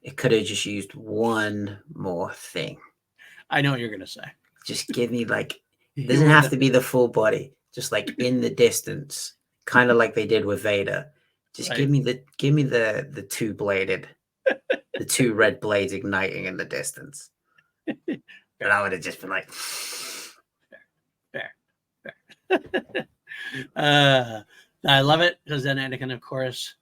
it could have just used one more thing. I know what you're gonna say. Just give me like, it doesn't have to be the full body, just like in the distance, kind of like they did with Vader. Just give me the two-bladed, the two red blades igniting in the distance. And I would have just been like, fair. I love it because then Anakin, of course,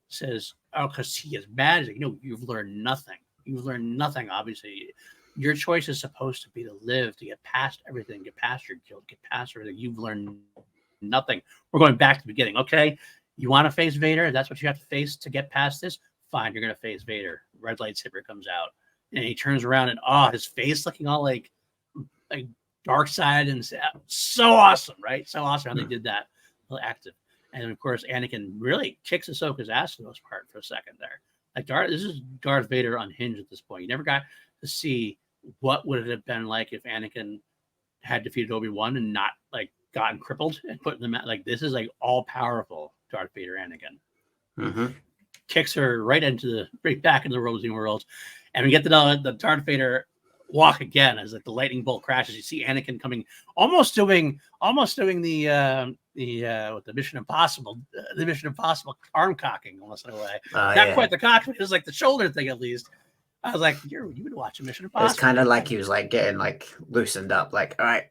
says, oh, because he is mad. He's like, no, you've learned nothing. You've learned nothing, obviously. Your choice is supposed to be to live, to get past everything, get past your guilt, get past everything. You've learned nothing. We're going back to the beginning. Okay, you want to face Vader? That's what you have to face to get past this? Fine, you're going to face Vader. Red lightsaber comes out. And he turns around and, his face looking all like dark side, and so awesome, right? So awesome how they did that, active. And of course, Anakin really kicks Ahsoka's ass for the most part for a second there. Like this is Darth Vader unhinged at this point. You never got to see what would it have been like if Anakin had defeated Obi-Wan and not like gotten crippled and put in the mat. Like this is like all powerful Darth Vader Anakin. Mm-hmm. Kicks her right back into the Rosy world, and we get the Darth Vader walk again as like the lightning bolt crashes. You see Anakin coming, almost doing the Mission Impossible, arm cocking almost in a way. Not quite the cock, but it was like the shoulder thing at least. I was like, you've been watching Mission Impossible. It's kind of like he was like getting like loosened up, like, all right,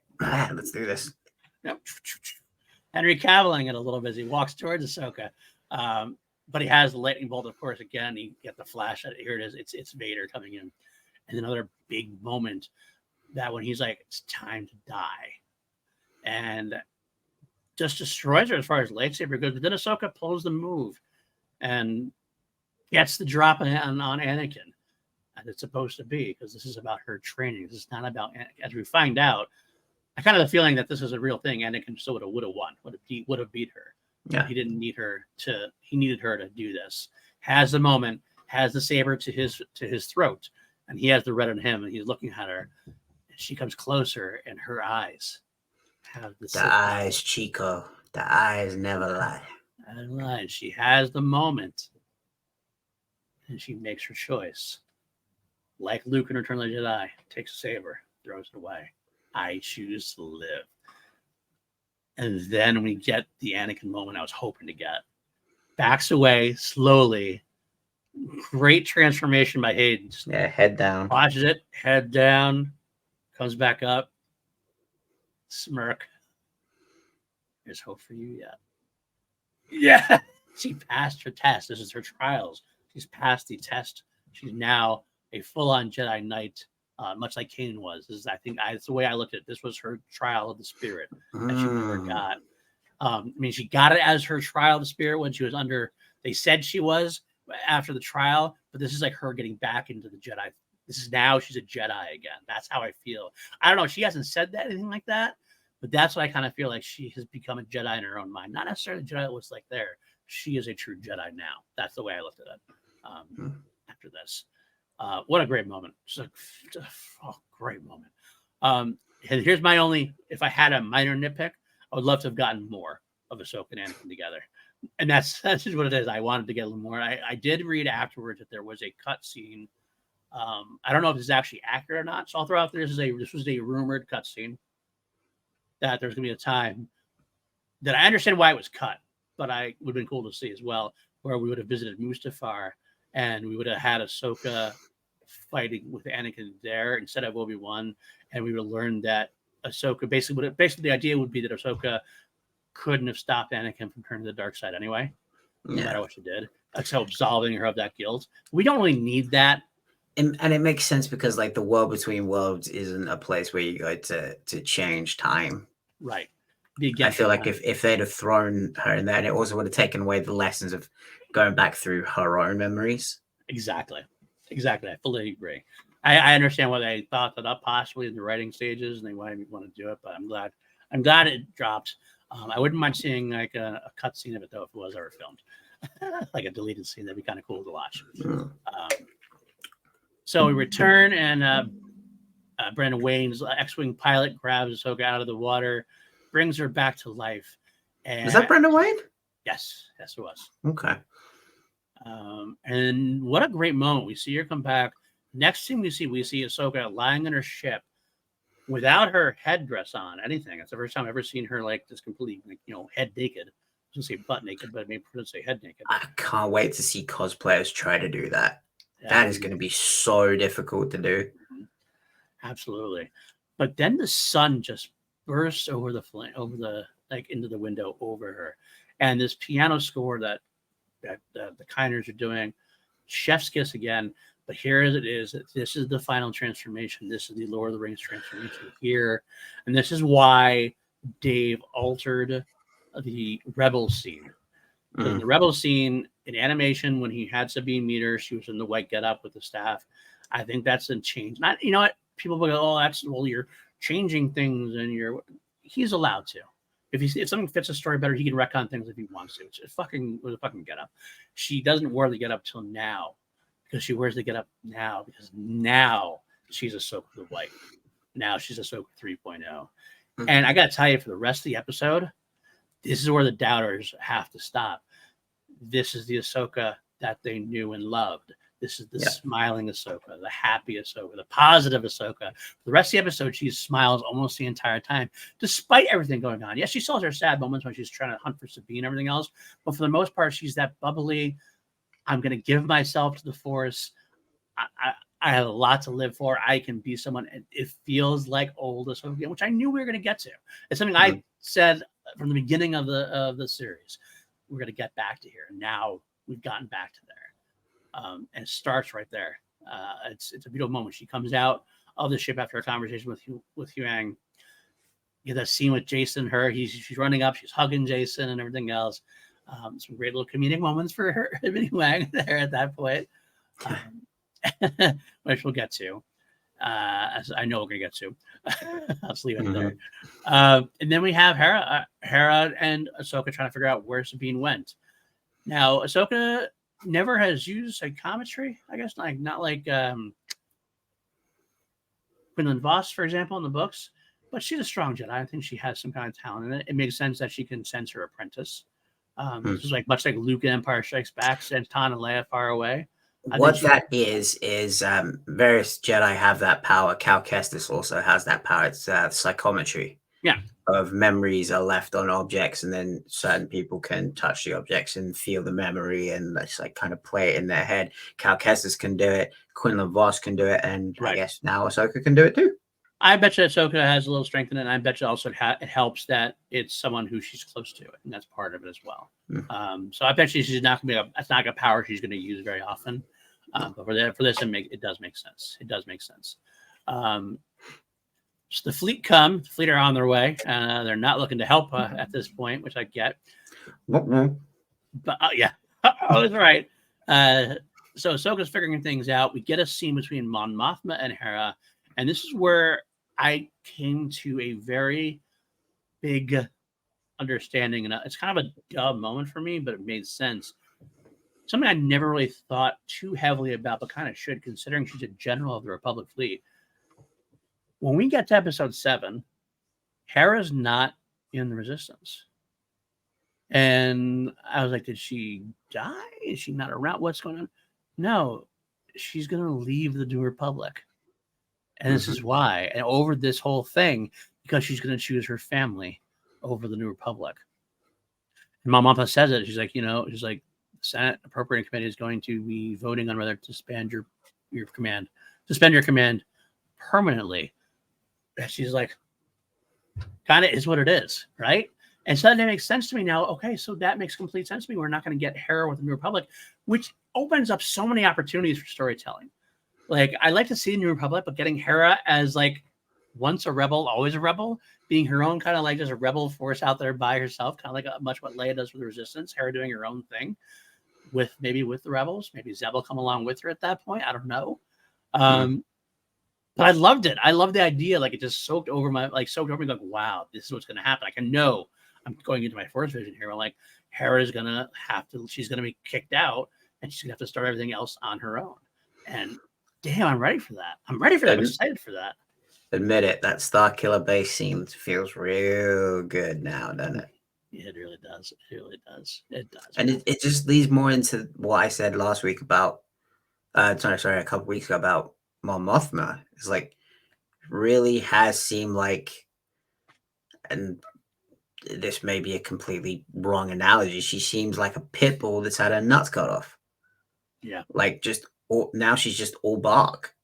let's do this. Yep. Henry Cavilling it a little bit as he walks towards Ahsoka. But he has the lightning bolt, of course, again. You get the flash. Here it is. It's Vader coming in. And another big moment that when he's like, it's time to die. And just destroys her as far as lightsaber goes. But then Ahsoka pulls the move and gets the drop on Anakin. And it's supposed to be, because this is about her training. This is not about Anakin. As we find out, I kind of have the feeling that this is a real thing. Anakin still would have won, would have beat her. Yeah. He didn't need her to. He needed her to do this. Has the moment. Has the saber to his throat, and he has the red on him, and he's looking at her. And she comes closer, and her eyes have the eyes, Chico. The eyes never lie. And she has the moment, and she makes her choice. Like Luke in Return of the Jedi, takes a saber, throws it away. I choose to live. And then we get the Anakin moment I was hoping to get. Backs away slowly. Great transformation by Hayden. Yeah, head down. Watches it, head down, comes back up, smirk. There's hope for you yet. Yeah. She passed her test. This is her trials. She's passed the test. She's now a full-on Jedi Knight. Much like Kanan was. I think that's the way I looked at it. This was her trial of the spirit that she never got. I mean, she got it as her trial of the spirit when she was under. They said she was after the trial, but this is like her getting back into the Jedi. This is now she's a Jedi again. That's how I feel. I don't know. She hasn't said that anything like that, but that's what I kind of feel like she has become a Jedi in her own mind. Not necessarily Jedi that was like there. She is a true Jedi now. That's the way I looked at it. After this. What a great moment. Just great moment. And here's my only, if I had a minor nitpick, I would love to have gotten more of Ahsoka and Anakin together. And that's just what it is. I wanted to get a little more. I did read afterwards that there was a cut scene. I don't know if this is actually accurate or not. So I'll throw out there, this was a rumored cut scene that there's going to be a time that I understand why it was cut, but I would have been cool to see as well, where we would have visited Mustafar and we would have had Ahsoka fighting with Anakin there instead of Obi-Wan, and we would have learned that Ahsoka basically the idea would be that Ahsoka couldn't have stopped Anakin from turning to the dark side anyway, no matter what she did. That's how absolving her of that guilt. We don't really need that. And it makes sense because like the world between worlds isn't a place where you go to change time. Right. I feel like if they'd have thrown her in there, and it also would have taken away the lessons of going back through her own memories. Exactly. I fully agree. I understand why they thought that up possibly in the writing stages and they want to do it, but I'm glad it dropped. I wouldn't mind seeing like a cut scene of it though if it was ever filmed, like a deleted scene. That'd be kind of cool to watch. So we return and Brandon Wayne's X-wing pilot grabs Ahsoka out of the water, brings her back to life. And is that Brandon Wayne? Yes, it was. Okay. And what a great moment. We see her come back. Next thing we see Ahsoka lying in her ship without her headdress on, anything. It's the first time I've ever seen her like this completely, like, head naked. I was going to say butt naked, but maybe I say head naked. I can't wait to see cosplayers try to do that. Yeah. That is going to be so difficult to do. Absolutely. But then the sun just bursts over the into the window over her. And this piano score that the Kiners are doing, chef's kiss again. But here it is. This is the final transformation. This is the Lord of the Rings transformation here. And this is why Dave altered the Rebel scene. In the Rebel scene, in animation, when he had Sabine meet her, she was in the white getup with the staff. I think that's a change. Not, you know what? People will go, oh, you're changing things in he's allowed to. If something fits a story better, he can retcon things if he wants to. It was a fucking get up. She doesn't wear the get up till now because she wears the get up now because now she's Ahsoka the White. Now she's Ahsoka 3.0. And I got to tell you, for the rest of the episode, this is where the doubters have to stop. This is the Ahsoka that they knew and loved. This is the smiling Ahsoka, the happy Ahsoka, the positive Ahsoka. For the rest of the episode, she smiles almost the entire time, despite everything going on. Yes, she still has her sad moments when she's trying to hunt for Sabine and everything else. But for the most part, she's that bubbly, I'm going to give myself to the Force. I have a lot to live for. I can be someone. It feels like old Ahsoka, which I knew we were going to get to. It's something I said from the beginning of the series. We're going to get back to here. Now we've gotten back to there. And it starts right there. It's a beautiful moment. She comes out of the ship after a conversation with Huang. You get that scene with Jason, she's running up, she's hugging Jason and everything else. Some great little comedic moments for her and Huang there at that point, which we'll get to. As I know we're gonna get to. I'll just leave it there. And then we have Hera and Ahsoka trying to figure out where Sabine went. Now Ahsoka never has used psychometry, I guess, not like Quinlan Voss, for example, in the books, but she's a strong Jedi. I think she has some kind of talent in it. It makes sense that she can sense her apprentice. This is much like Luke in Empire Strikes Back sends Han and Leia far away. What that is various Jedi have that power. Cal Kestis also has that power. It's psychometry. Yeah. Of memories are left on objects, and then certain people can touch the objects and feel the memory and just kind of play it in their head. Cal Kestis can do it. Quinlan Voss can do it, and I guess now Ahsoka can do it too. I bet you Ahsoka has a little strength in it, and I bet you also it helps that it's someone who she's close to, and that's part of it as well. So I bet you she's not going to be that's not a power she's going to use very often. But for this, it does make sense. It does make sense. So the fleet are on their way. They're not looking to help at this point, which I get. But yeah, I was right. So Ahsoka's figuring things out. We get a scene between Mon Mothma and Hera, and this is where I came to a very big understanding, and it's kind of a dumb moment for me, but it made sense. Something I never really thought too heavily about, but kind of should, considering she's a general of the Republic fleet. When we get to episode 7, Hera's not in the Resistance. And I was like, did she die? Is she not around? What's going on? No, she's going to leave the New Republic. And this is why. And over this whole thing, because she's going to choose her family over the New Republic. And Mom Mothma says it. She's like, the Senate Appropriating Committee is going to be voting on whether to suspend your command. Suspend your command permanently. And she's like, kind of is what it is, right? And so that makes sense to me now. Okay, so that makes complete sense to me. We're not going to get Hera with the New Republic, which opens up so many opportunities for storytelling. I like to see the New Republic, but getting Hera as once a rebel, always a rebel, being her own kind of just a rebel force out there by herself, kind of much what Leia does with the Resistance. Hera doing her own thing with the rebels. Maybe Zeb will come along with her at that point. I don't know. But I loved it. I love the idea. It just soaked over me. Wow, this is what's going to happen. I know I'm going into my first vision here. Hera's going to she's going to be kicked out, and she's going to have to start everything else on her own. And damn, I'm ready for that. I'm excited for that. Admit it. That Starkiller base scene feels real good now, doesn't it? Yeah, it really does. It really does. It does. And it just leads more into what I said last week about, a couple weeks ago about Mon Mothma. It's really has seemed like, and this may be a completely wrong analogy, she seems like a pit bull that's had her nuts cut off. Yeah. Now she's just all bark.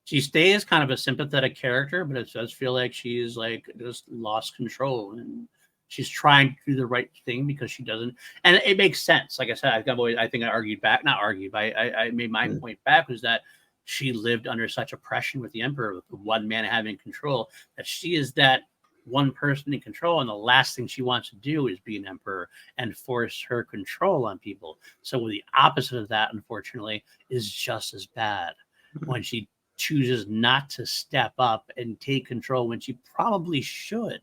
She stays kind of a sympathetic character, but it does feel like she's just lost control, and she's trying to do the right thing because she doesn't. And it makes sense. Like I said, I think I argued back, not argued, but I made my point back was that she lived under such oppression with the Emperor, with the one man having control, that she is that one person in control, and the last thing she wants to do is be an emperor and force her control on people. So the opposite of that, unfortunately, is just as bad. When she chooses not to step up and take control when she probably should.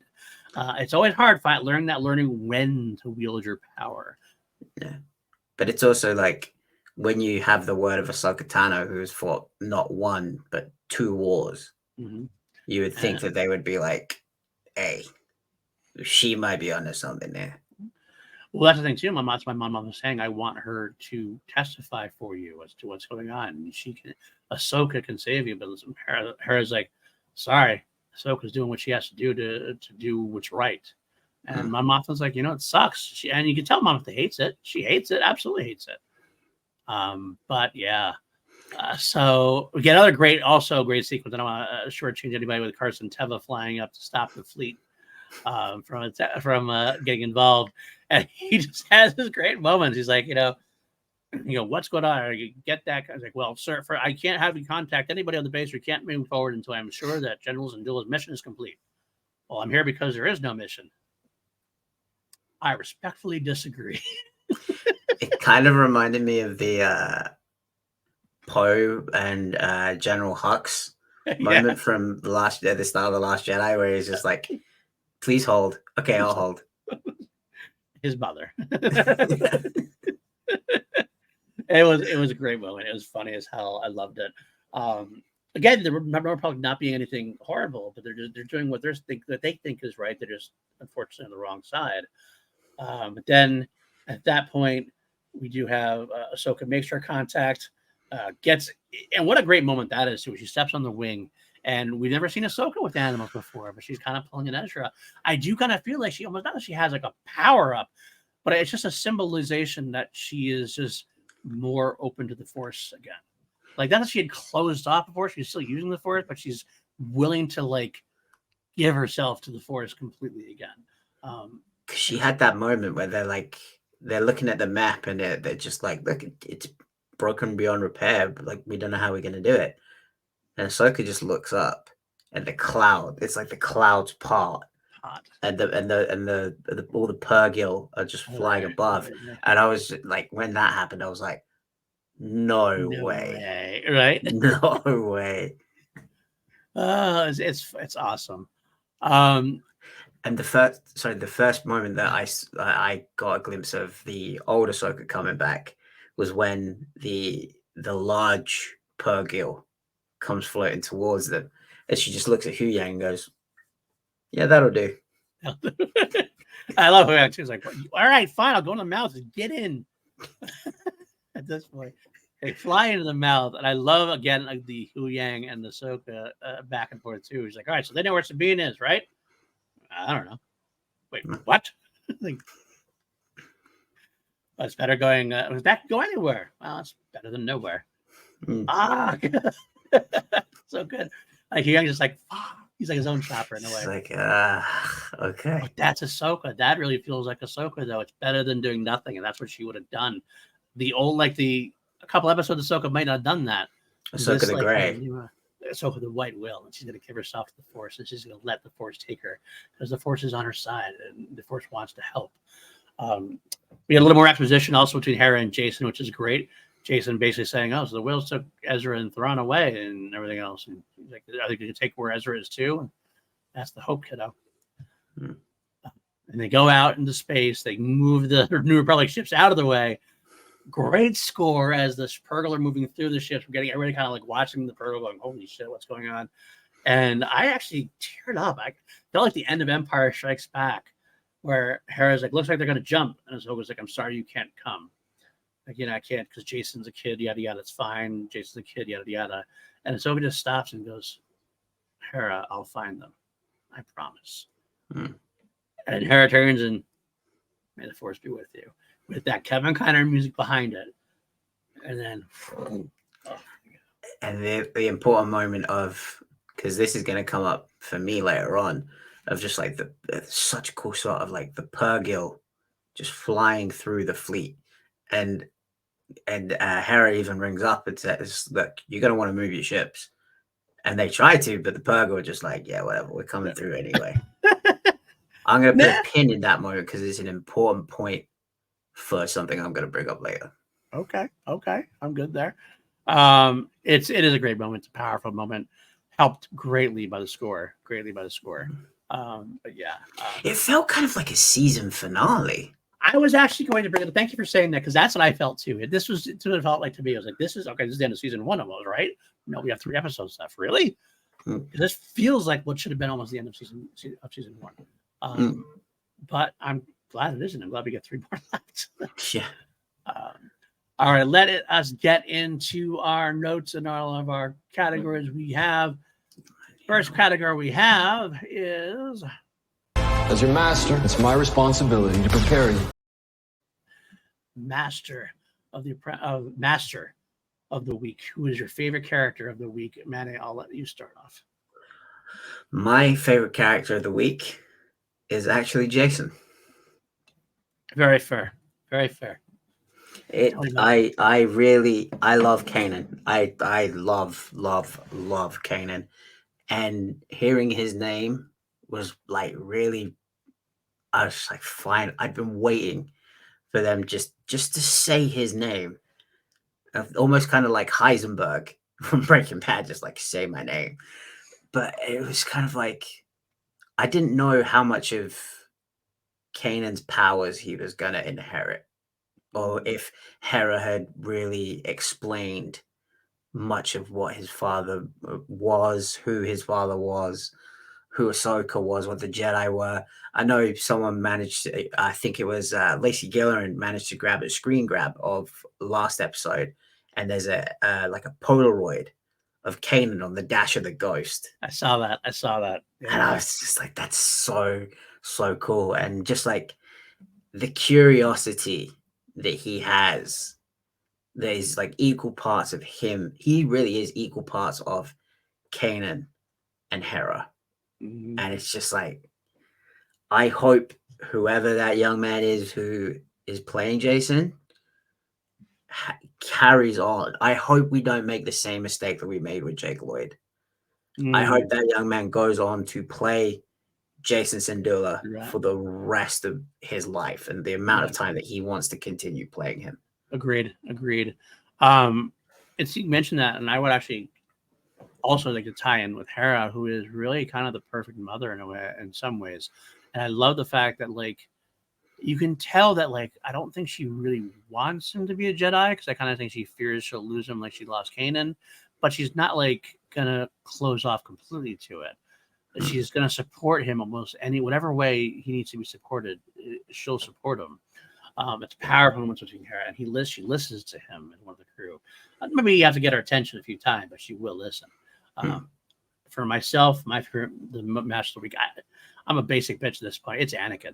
It's always hard learning when to wield your power. Yeah, but it's also like when you have the word of Ahsoka Tano, who's fought not one but 2 wars, you would think that they would be like, "Hey, she might be onto something there." Well, that's the thing too. My mom was saying, I want her to testify for you as to what's going on. And Ahsoka can save you, but Hera's like, sorry, Ahsoka's doing what she has to do to do what's right. And my mom was like, it sucks. And you can tell Mama hates it. She hates it, absolutely hates it. But yeah. So we get another great sequence. I don't want to shortchange anybody with Carson Teva flying up to stop the fleet from getting involved, and he just has his great moments. He's like, what's going on? You get that? I was like, well, sir, I can't have you contact anybody on the base. We can't move forward until I'm sure that General Zandula's mission is complete. Well, I'm here because there is no mission. I respectfully disagree. It kind of reminded me of the Poe and General Hux moment from the start of The Last Jedi, where he's just like, please hold. Okay, I'll hold. His mother. It was a great moment. It was funny as hell. I loved it. Again, remember probably not being anything horrible, but they're doing what they think is right. They're just unfortunately on the wrong side. But then at that point, we do have Ahsoka makes her contact, and what a great moment that is too. She steps on the wing. And we've never seen Ahsoka with animals before, but she's kind of pulling an Ezra. I do kind of feel like she almost, not that she has like a power up, but it's just a symbolization that she is just more open to the Force again. Like, not that she had closed off the Force, she's still using the Force, but she's willing to like give herself to the Force completely again. She had that moment where they're looking at the map and they're just like, look, it's broken beyond repair, but like we don't know how we're gonna do it. And Ahsoka just looks up, and the cloud. It's like the clouds part, and the all the Purgil are just flying above. And I was like, when that happened, I was like, no way, right? No way. It's awesome. And the first moment that I got a glimpse of the old Ahsoka coming back was when the large Purgil comes floating towards them, and she just looks at Hu Yang and goes, yeah, that'll do. I love her. She's like, all right, fine, I'll go in the mouth and get in. At this point, they fly into the mouth, and I love again like the Hu Yang and the Ahsoka back and forth too. He's like, all right, so they know where Sabine is, right? I don't know. Wait, what? Like, well, it's better going. Was that go anywhere? Well, it's better than nowhere. So good. Like Hu Yang just like he's like his own chopper in a way. It's like okay. But that's Ahsoka. That really feels like Ahsoka though. It's better than doing nothing, and that's what she would have done. A couple episodes of Ahsoka might not have done that. Ahsoka the Grey. Ahsoka the White will, and she's going to give herself to the Force, and she's going to let the Force take her because the Force is on her side, and the Force wants to help. We had a little more exposition also between Hera and Jason, which is great. Jason basically saying, "Oh, so the Wills took Ezra and Thrawn away, and everything else." And he's like, "Are they going to take where Ezra is too?" And that's the hope, kiddo. And they go out into space. They move the New Republic ships out of the way. Great score as the Purgle are moving through the ships. We're getting everybody kind of like watching the Purgle going, holy shit, what's going on? And I actually teared up. I felt like the end of Empire Strikes Back, where Hera's like, looks like they're going to jump. And Ahsoka's like, I'm sorry, you can't come. Like, I can't because Jason's a kid, yada, yada. It's fine. Jason's a kid, yada, yada. And Ahsoka just stops and goes, Hera, I'll find them. I promise. And Hera turns and may the Force be with you. With that Kevin Kiner music behind it. And then and the important moment of, because this is going to come up for me later on, of just like such a cool shot of like the Purgil just flying through the fleet, and Hera even rings up and says, look, you're going to want to move your ships. And they try to, but the Purgil are just like, yeah, whatever, we're coming through anyway. I'm going to put a pin in that moment because it's an important point for something I'm going to bring up later. Okay, I'm good there. it is a great moment. It's a powerful moment. Helped greatly by the score. But yeah, It felt kind of like a season finale. I was actually going to bring it up. Thank you for saying that, because that's what I felt too. This was what it felt like to me. I was like, this is okay. This is the end of season 1 almost, right? No, we have 3 episodes left. Really? This feels like what should have been almost the end of season 1. But I'm glad it isn't. I'm glad we get 3 more left. Yeah. All right, let us get into our notes and all of our categories we have. First category we have is As your master, it's my responsibility to prepare you. Master of the Week. Who is your favorite character of the week? Matty, I'll let you start off. My favorite character of the week is actually Jason. Very fair. Very fair. I love Kanan. I love Kanan. And hearing his name was like really, I was like, fine. I've been waiting for them just to say his name. Almost kind of like Heisenberg from Breaking Bad, just like say my name. But it was kind of like, I didn't know how much of Kanan's powers he was going to inherit, or if Hera had really explained much of what his father was, who his father was, who Ahsoka was, what the Jedi were. I know someone managed to, I think it was Lacey Gillerin managed to grab a screen grab of last episode, and there's a like a Polaroid of Kanan on the dash of the Ghost. I saw that. Yeah. And I was just like, that's so cool. And just like the curiosity that he has, there's like equal parts of him. He really is equal parts of Kanan and Hera. Mm-hmm. And it's just like, I hope whoever that young man is who is playing Jason carries on. I hope we don't make the same mistake that we made with Jake Lloyd. I hope that young man goes on to play Jason Sindula for the rest of his life and the amount of time that he wants to continue playing him. Agreed. It's you mentioned that, and I would actually also like to tie in with Hera, who is really kind of the perfect mother in a way, in some ways. And I love the fact that like you can tell that like I don't think she really wants him to be a Jedi, because I kind of think she fears she'll lose him like she lost Kanan, but she's not like gonna close off completely to it. She's gonna support him almost whatever way he needs to be supported. She'll support him. It's powerful moments between her, and she listens to him and one of the crew. Maybe you have to get her attention a few times, but she will listen. For myself, the Master of the Week, I'm a basic bitch at this point. It's Anakin.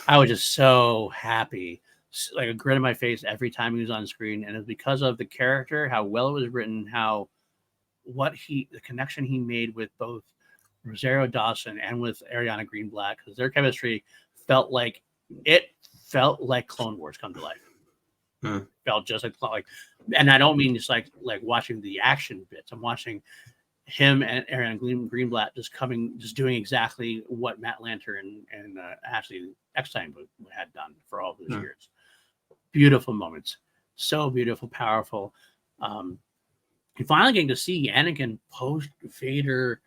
I was just so happy, like a grin on my face every time he was on screen, and it's because of the character, how well it was written, the connection he made with both Rosario Dawson and with Ariana Greenblatt, because their chemistry felt like Clone Wars come to life. Felt just like, and I don't mean just like watching the action bits. I'm watching him and Ariana Greenblatt just doing exactly what Matt Lanter and Ashley Eckstein had done for all those years. Beautiful moments, so beautiful, powerful. And finally getting to see Anakin post Vader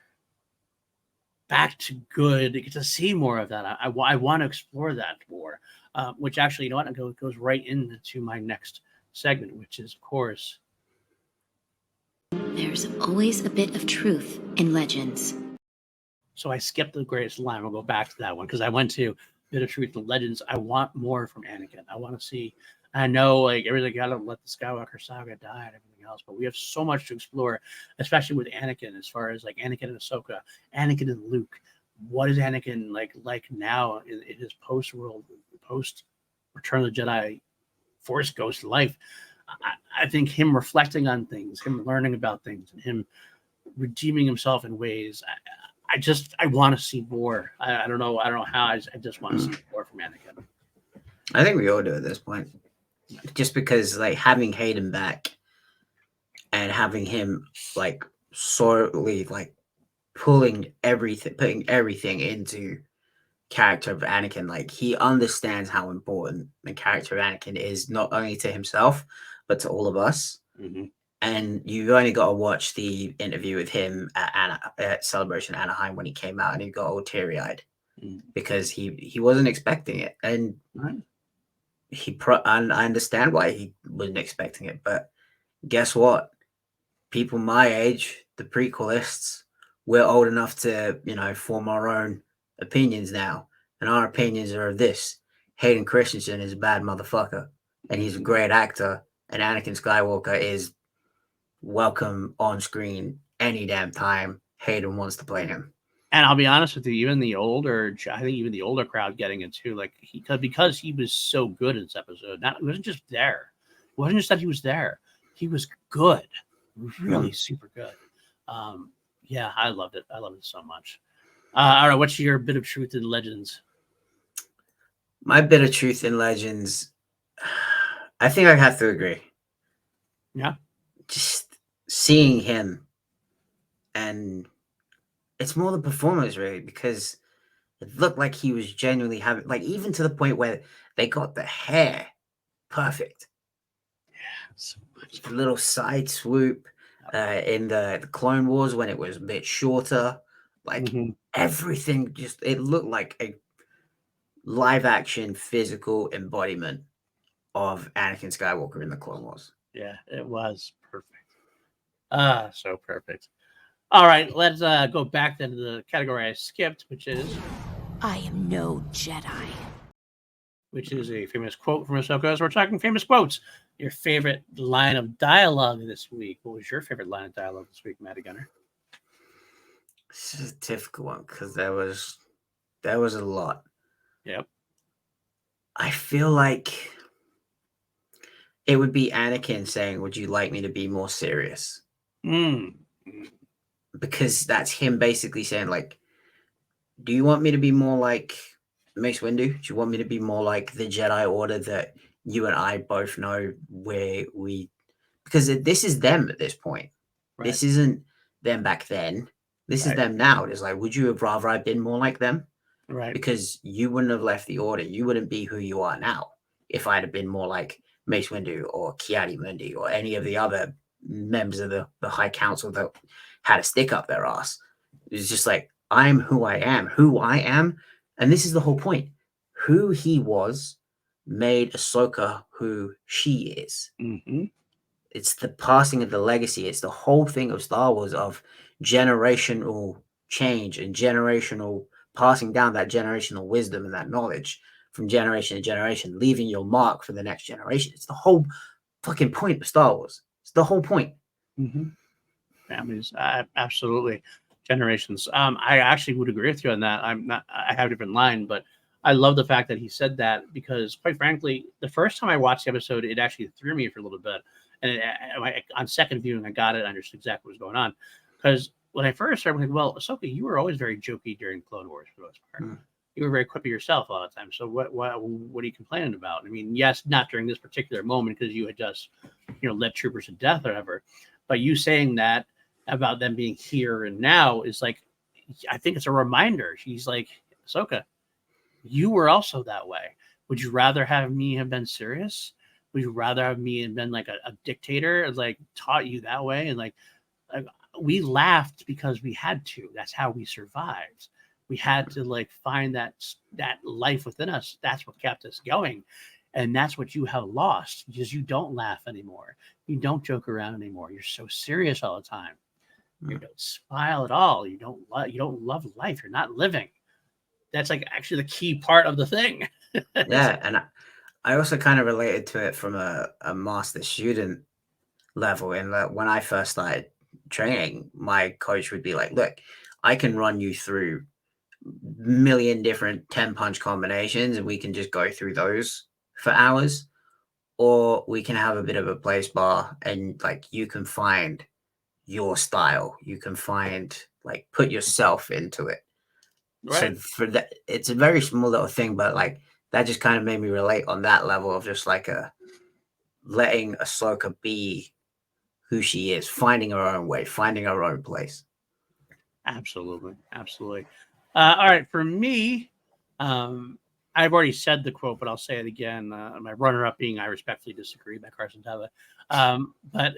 back to good, get to see more of that. I want to explore that more, which actually, you know what, it goes right into my next segment, which is, of course, there's always a bit of truth in legends. So I skipped the greatest line. We'll go back to that one because I went to bit of truth in legends. I want more from Anakin. I want to see. I know, like, everything, gotta let the Skywalker saga die and everything else, but we have so much to explore, especially with Anakin, as far as like Anakin and Ahsoka, Anakin and Luke. What is Anakin like now in his post Return of the Jedi Force Ghost life? I think him reflecting on things, him learning about things, and him redeeming himself in ways. I want to see more. I don't know how. I just want to see more from Anakin. I think we all do at this point. Just because, like, having Hayden back and having him like sorely like putting everything into character of Anakin, like he understands how important the character of Anakin is, not only to himself but to all of us. Mm-hmm. And you only got to watch the interview with him at Celebration Anaheim when he came out, and he got all teary eyed because he wasn't expecting it, and Right. and I understand why he wasn't expecting it. But guess what? People my age, the prequelists, we're old enough to form our own opinions now, and our opinions are this: Hayden Christensen is a bad motherfucker, and he's a great actor, and Anakin Skywalker is welcome on screen any damn time Hayden wants to play him. And I'll be honest with you, even the older, I think even the older crowd getting it too, like because he was so good in this episode. It wasn't just there. It wasn't just that he was there. He was good, really super good. Yeah, I loved it. I loved it so much. All right, what's your bit of truth in Legends? My bit of truth in Legends, I think I have to agree. Yeah. Just seeing him, and it's more the performance really, because it looked like he was genuinely having, like, even to the point where they got the hair perfect. Yeah, so much. The little side swoop in the Clone Wars when it was a bit shorter, like everything it looked like a live action physical embodiment of Anakin Skywalker in the Clone Wars. Yeah, it was perfect. So perfect. All right, let's go back then to the category I skipped, which is I am no Jedi. Which is a famous quote from Ahsoka. As we're talking famous quotes, your favorite line of dialogue this week. What was your favorite line of dialogue this week, Matty Gunner? This is a difficult one because there was a lot. Yep. I feel like it would be Anakin saying, "Would you like me to be more serious?" Because that's him basically saying, like, do you want me to be more like Mace Windu? Do you want me to be more like the Jedi Order that you and I both know where we... Because this is them at this point. Right. This isn't them back then. This is them now. It's like, would you have rather I've been more like them? Right. Because you wouldn't have left the Order. You wouldn't be who you are now if I'd have been more like Mace Windu or Kiadi-Mundi or any of the other members of the High Council that had a stick up their ass. It's just like, I'm who I am. And this is the whole point. Who he was made Ahsoka who she is. It's the passing of the legacy. It's the whole thing of Star Wars of generational change and generational passing down that generational wisdom and that knowledge from generation to generation, leaving your mark for the next generation. It's the whole fucking point of Star Wars. It's the whole point. Families, absolutely. Generations. I actually would agree with you on that. I have a different line, but I love the fact that he said that because, quite frankly, the first time I watched the episode, it actually threw me for a little bit. And on second viewing, I got it. I understood exactly what was going on. Because when I first started, I'm like, well, Ahsoka, you were always very jokey during Clone Wars for the most part. You were very quippy yourself a lot of times. So what are you complaining about? I mean, yes, not during this particular moment because you had just, led troopers to death or whatever. But you saying that about them being here and now is like, I think it's a reminder. She's like, Ahsoka, you were also that way. Would you rather have me have been serious? Would you rather have me have been like a dictator, like taught you that way? And like we laughed because we had to. That's how we survived. We had to like find that life within us. That's what kept us going. And that's what you have lost because you don't laugh anymore. You don't joke around anymore. You're so serious all the time. You don't smile at all. You don't love life. You're not living. That's like actually the key part of the thing. Yeah, and I also kind of related to it from a master student level in that when I first started training, my coach would be like, look, I can run you through million different 10 punch combinations and we can just go through those for hours, or we can have a bit of a place bar and like you can find your style, you can find like put yourself into it. Right. So for that, it's a very small little thing, but like that just kind of made me relate on that level of just like letting Ahsoka be who she is, finding her own way, finding her own place. Absolutely. All right, for me, I've already said the quote, but I'll say it again. My runner-up being "I respectfully disagree" by Carson Teva. But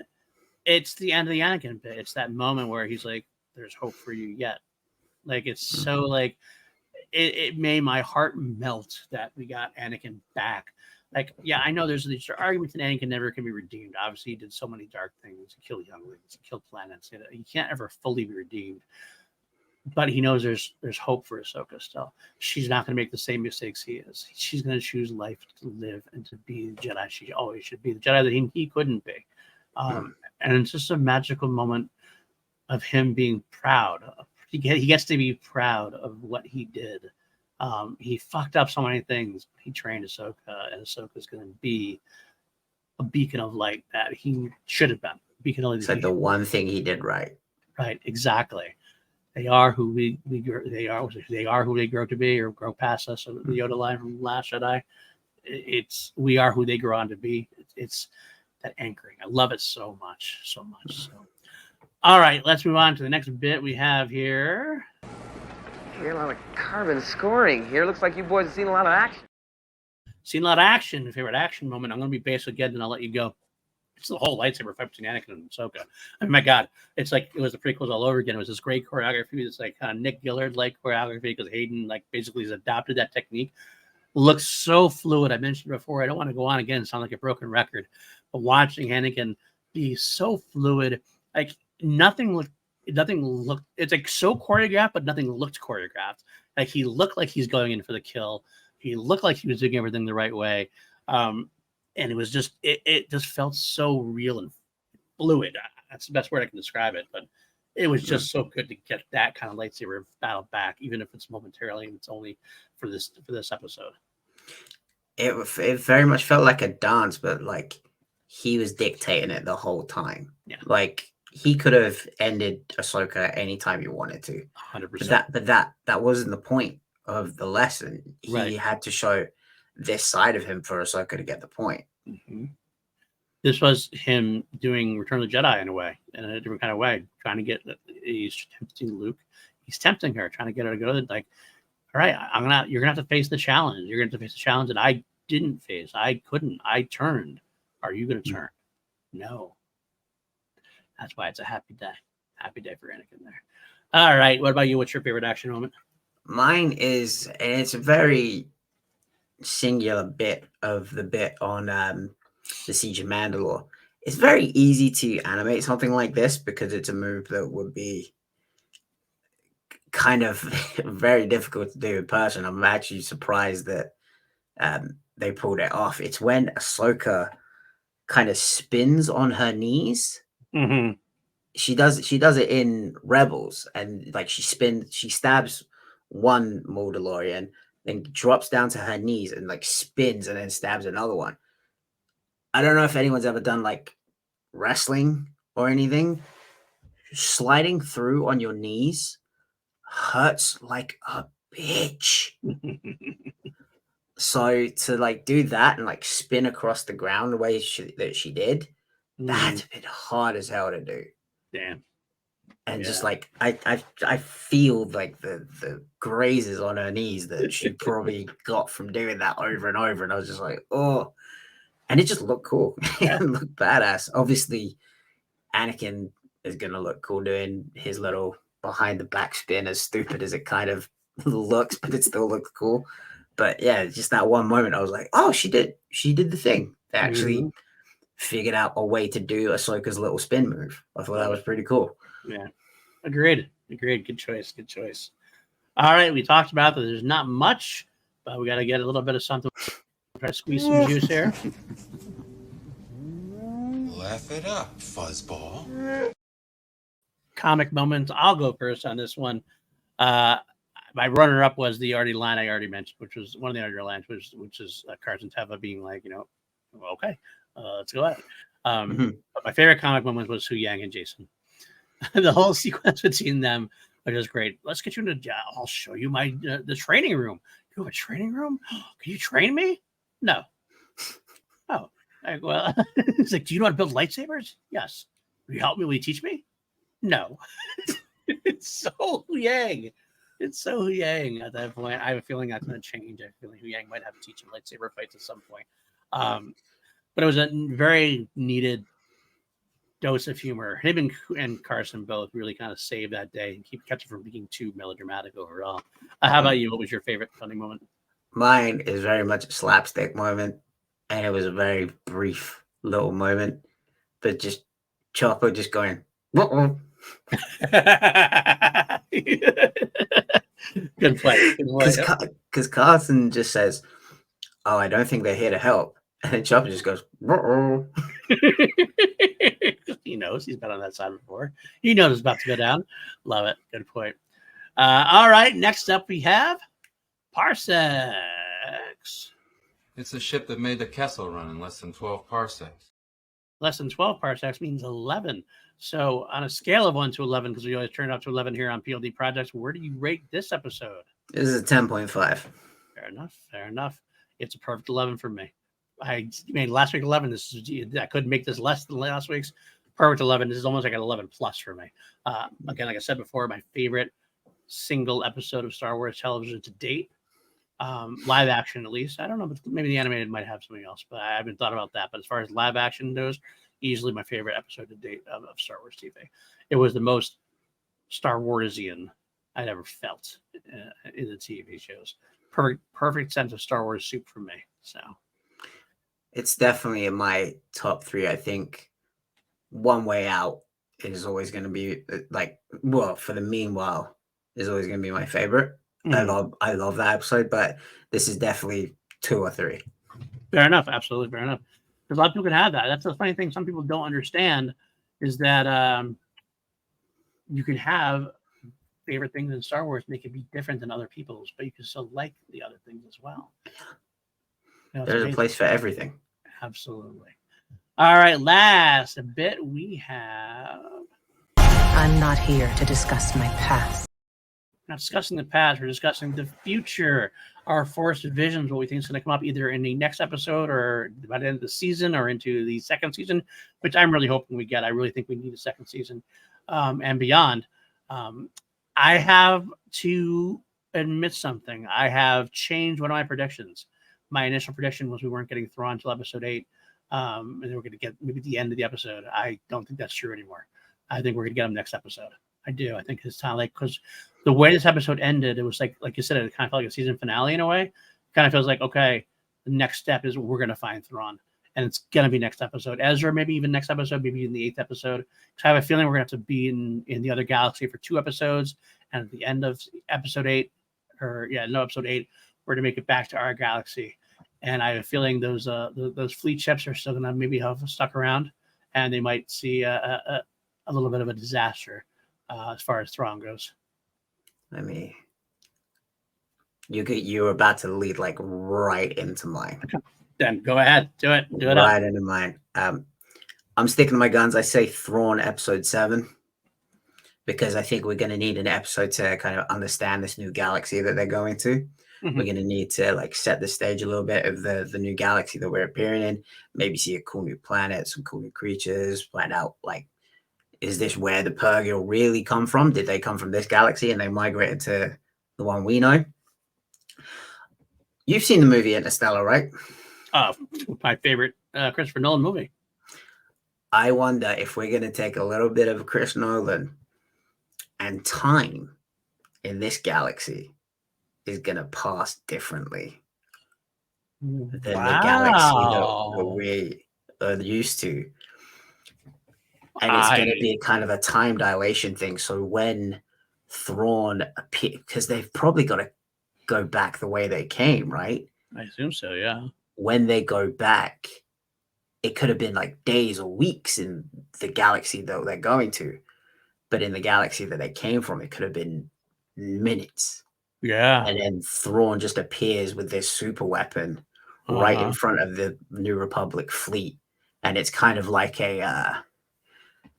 it's the end of the Anakin bit. It's that moment where he's like, "There's hope for you yet." Like it's so like it made my heart melt that we got Anakin back. Like, yeah, I know there's these arguments that Anakin never can be redeemed. Obviously, he did so many dark things. He killed younglings. He killed planets. He can't ever fully be redeemed. But he knows there's hope for Ahsoka still. She's not going to make the same mistakes he is. She's going to choose life to live and to be the Jedi she always should be, the Jedi that he couldn't be. And it's just a magical moment of him being proud. He gets to be proud of what he did. He fucked up so many things. He trained Ahsoka, and Ahsoka's going to be a beacon of light that he should have been. Beacon of light. It's like the one thing he did right. Right, exactly. They are who they are who they grow to be or grow past us. So the Yoda line from Last Jedi. We are who they grow on to be. It's that anchoring. I love it so much. So all right, let's move on to the next bit we have here. You got a lot of carbon scoring here. Looks like you boys have seen a lot of action. Seen a lot of action. Favorite action moment. I'm going to be basic again, then I'll let you go. It's the whole lightsaber fight between Anakin and Ahsoka. I mean, my God, it's like it was the prequels all over again. It was this great choreography. It's like kind of Nick Gillard like choreography because Hayden like basically has adopted that technique. Looks so fluid. I mentioned before. I don't want to go on again and sound like a broken record, but watching Anakin be so fluid, like nothing looked. It's like so choreographed, but nothing looked choreographed. Like he looked like he's going in for the kill. He looked like he was doing everything the right way. And it was just, it just felt so real and fluid. That's the best word I can describe it. But it was just so good to get that kind of lightsaber battle back, even if it's momentarily and it's only for this episode. It very much felt like a dance, but like he was dictating it the whole time. Yeah. Like he could have ended Ahsoka anytime he wanted to. 100%. But that wasn't the point of the lesson. He had to show this side of him for Ahsoka to get the point. Mm-hmm. This was him doing Return of the Jedi in a different kind of way, trying to get. He's tempting Luke. He's tempting her, trying to get her to go. Like, all right, you're gonna have to face the challenge. You're gonna have to face the challenge that I didn't face. I couldn't. I turned. Are you gonna turn? No. That's why it's a happy day. Happy day for Anakin there. All right. What about you? What's your favorite action moment? Mine is, and it's a very singular bit of the bit on the Siege of Mandalore. It's very easy to animate something like this because it's a move that would be kind of very difficult to do in person. I'm actually surprised that they pulled it off. It's when Ahsoka kind of spins on her knees. Mm-hmm. She does it in Rebels, and like she stabs one Mandalorian, then drops down to her knees and like spins and then stabs another one. I don't know if anyone's ever done like wrestling or anything. Sliding through on your knees hurts like a bitch. So to like do that and like spin across the ground the way that she did, that's a bit hard as hell to do. Damn. And just like I feel like the grazes on her knees that she probably got from doing that over and over, and I was just like, oh, and it just looked cool. It looked badass. Obviously, Anakin is gonna look cool doing his little behind the back spin, as stupid as it kind of looks, but it still looks cool. But yeah, just that one moment, I was like, oh, she did the thing. They actually figured out a way to do Ahsoka's little spin move. I thought that was pretty cool. Yeah. Agreed. Good choice. All right. We talked about that there's not much, but we got to get a little bit of something. Try to squeeze some juice here. Laugh it up, fuzzball. Comic moments. I'll go first on this one. My runner-up was the line I already mentioned, which was one of the other lines, which is Carson Teva being like, okay, let's go at it. But my favorite comic moment was Hu Yang and Jason. The whole sequence between them was just great. Let's get you into. I'll show you the training room. You have a training room? Can you train me? No. Oh, well, it's like, do you know how to build lightsabers? Yes. Will you help me? Will you teach me? No. It's so Hu Yang. It's so Hu Yang at that point. I have a feeling that's going to change. I feel like Hu Yang might have to teach him lightsaber fights at some point. But it was a very needed dose of humor. Him and Carson both really kind of saved that day and kept it from being too melodramatic overall. How about you? What was your favorite funny moment? Mine is very much a slapstick moment, and it was a very brief little moment, but just Chopper just going, "Uh-oh." Good play. Good play. Because Carson just says, "Oh, I don't think they're here to help," and then Chopper just goes, "Uh-oh." He knows he's been on that side before. He knows it's about to go down. Love it. Good point. All right. Next up, we have Parsecs. It's a ship that made the Kessel run in less than 12 parsecs. Less than 12 parsecs means 11. So on a scale of 1 to 11, because we always turn it up to 11 here on PLD Projects, where do you rate this episode? This is a 10.5. Fair enough. Fair enough. It's a perfect 11 for me. I made last week 11. I couldn't make this less than last week's. Perfect 11. This is almost like an 11 plus for me. Again, like I said before, my favorite single episode of Star Wars television to date. Live action, at least. I don't know, but maybe the animated might have something else, but I haven't thought about that. But as far as live action goes, easily my favorite episode to date of Star Wars TV. It was the most Star Warsian I'd ever felt in the TV shows. Perfect sense of Star Wars soup for me. So it's definitely in my top 3. I think One Way Out is always going to be for the meanwhile is always going to be my favorite. I love that episode, but this is definitely 2 or 3. Fair enough. Absolutely fair enough. Because a lot of people can have that. That's the funny thing. Some people don't understand is that you can have favorite things in Star Wars and they can be different than other people's, but you can still like the other things as well. There's a place for everything. Absolutely. All right. Last bit we have. I'm not here to discuss my past. We're not discussing the past. We're discussing the future. Our Force visions, what we think is going to come up either in the next episode or by the end of the season or into the second season, which I'm really hoping we get. I really think we need a second season and beyond. I have to admit something. I have changed one of my predictions. My initial prediction was we weren't getting Thrawn until episode 8, and then we're going to get maybe the end of the episode. I don't think that's true anymore. I think we're going to get him next episode. I do. I think it's time, because the way this episode ended, it was like you said, it kind of felt like a season finale in a way. It kind of feels like, okay, the next step is we're going to find Thrawn, and it's going to be next episode. Ezra, maybe even next episode, maybe in the 8th episode. So I have a feeling we're going to have to be in the other galaxy for 2 episodes, and at the end of episode 8, episode 8, we're to make it back to our galaxy. And I have a feeling those fleet ships are still going to maybe have stuck around, and they might see a little bit of a disaster as far as Thrawn goes. You were about to lead right into mine. Then go ahead, do it right into mine. I'm sticking to my guns. I say Thrawn episode 7 because I think we're going to need an episode to kind of understand this new galaxy that they're going to. Mm-hmm. We're going to need to set the stage a little bit of the new galaxy that we're appearing in. Maybe see a cool new planet, some cool new creatures. Find out is this where the Purrgil really come from? Did they come from this galaxy and they migrated to the one we know? You've seen the movie Interstellar, right? My favorite Christopher Nolan movie. I wonder if we're going to take a little bit of Chris Nolan and time in this galaxy is going to pass differently than the galaxy that we are used to. And it's going to be kind of a time dilation thing. So when Thrawn appears, because they've probably got to go back the way they came, right? I assume so, yeah. When they go back, it could have been days or weeks in the galaxy that they're going to. But in the galaxy that they came from, it could have been minutes. Yeah. And then Thrawn just appears with this super weapon right in front of the New Republic fleet. And it's kind of like a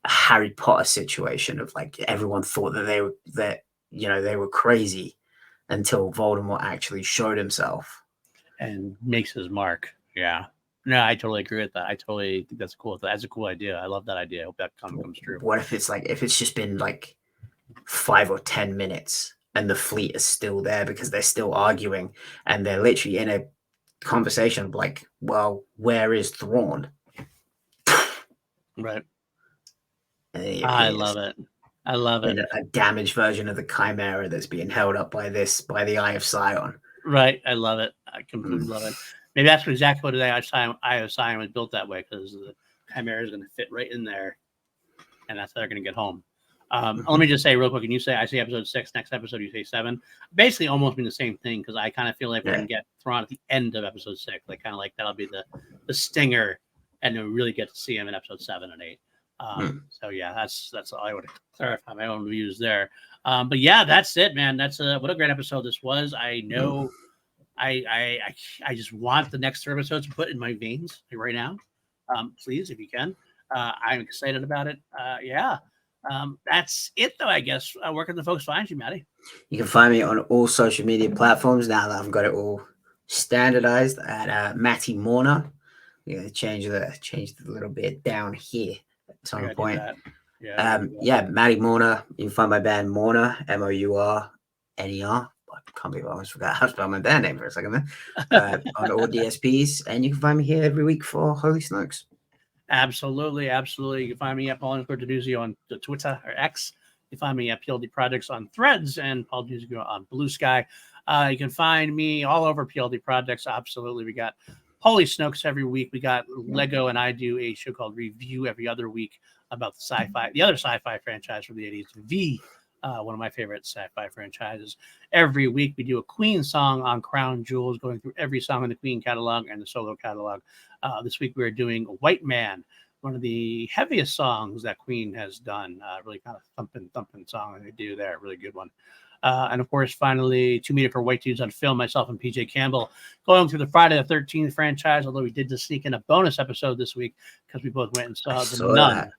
Harry Potter situation of everyone thought that they were crazy until Voldemort actually showed himself and makes his mark. Yeah. No, I totally agree with that. I totally think that's a cool idea. I love that idea. I hope that comes true. What if it's just been 5 or 10 minutes and the fleet is still there because they're still arguing and they're literally in a conversation of well, where is Thrawn? Right. And then he I appears love it. I love in it. a damaged version of the Chimera that's being held up by the Eye of Sion. Right. I love it. I completely love it. Maybe that's exactly what the Eye of Sion was built that way, because the Chimera is going to fit right in there, and that's how they're going to get home. Let me just say real quick, and you say I say episode 6, next episode you say 7. Basically, almost mean the same thing, because I kind of feel like we're going to get thrown at the end of episode 6. Like kind of like that'll be the stinger, and then we really get to see him in episode 7 and 8. So yeah, that's all I would clarify my own views there. But yeah, that's it, man. That's what a great episode this was. I know. I just want the next 3 episodes put in my veins right now. Please, if you can. I'm excited about it. Yeah. That's it, though, I guess. Where can the folks find you, Matty? You can find me on all social media platforms now that I've got it all standardized at Matty Mourner. We're going to change it a little bit down here at some point. Yeah, Matty Mourner. You can find my band Mourner, Mourner. I can't believe I almost forgot how to spell my band name for a second there. On all DSPs, and you can find me here every week for Holy Snokes. Absolutely. You can find me at Paul Duduzio on the Twitter or X. You can find me at PLD Projects on Threads and Paul Duduzio on Blue Sky. You can find me all over PLD Projects. Absolutely. We got Holy Snokes every week. We got Lego, and I do a show called Review every other week about the other sci-fi franchise from the 80s, one of my favorite sci-fi franchises. Every week we do a Queen song on Crown Jewels, going through every song in the Queen catalog and the solo catalog. This week we're doing White Man, one of the heaviest songs that Queen has done. Really kind of thumping song that they do there. Really good one. And of course, finally, 2 Meter for White Dudes on Film, myself and PJ Campbell, going through the Friday the 13th franchise, although we did just sneak in a bonus episode this week because we both went and saw The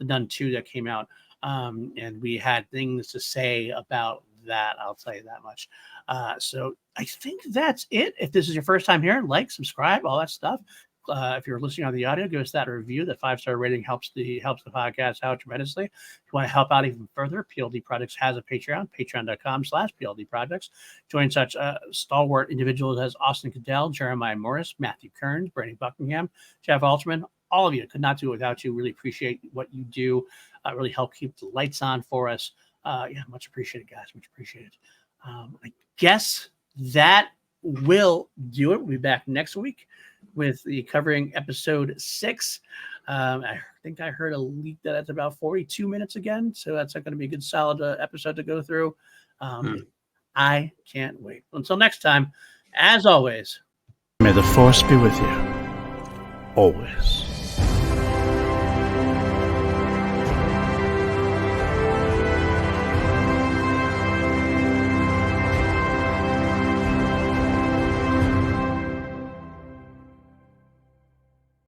Nun 2 that came out. And we had things to say about that. I'll tell you that much. So I think that's it. If this is your first time here, like, subscribe, all that stuff. If you're listening on the audio, give us that review. That 5-star rating helps the podcast out tremendously. If you want to help out even further, PLD Projects has a Patreon, patreon.com/PLD Projects. Join such stalwart individuals as Austin Cadell, Jeremiah Morris, Matthew Kearns, Brandon Buckingham, Jeff Alterman. All of you. Could not do it without you. Really appreciate what you do. Really help keep the lights on for us. Much appreciated, guys. Much appreciated. I guess that will do it. We'll be back next week with the covering episode 6. I think I heard a leak that it's about 42 minutes again. So that's going to be a good solid episode to go through. I can't wait. Until next time, as always, may the force be with you. Always.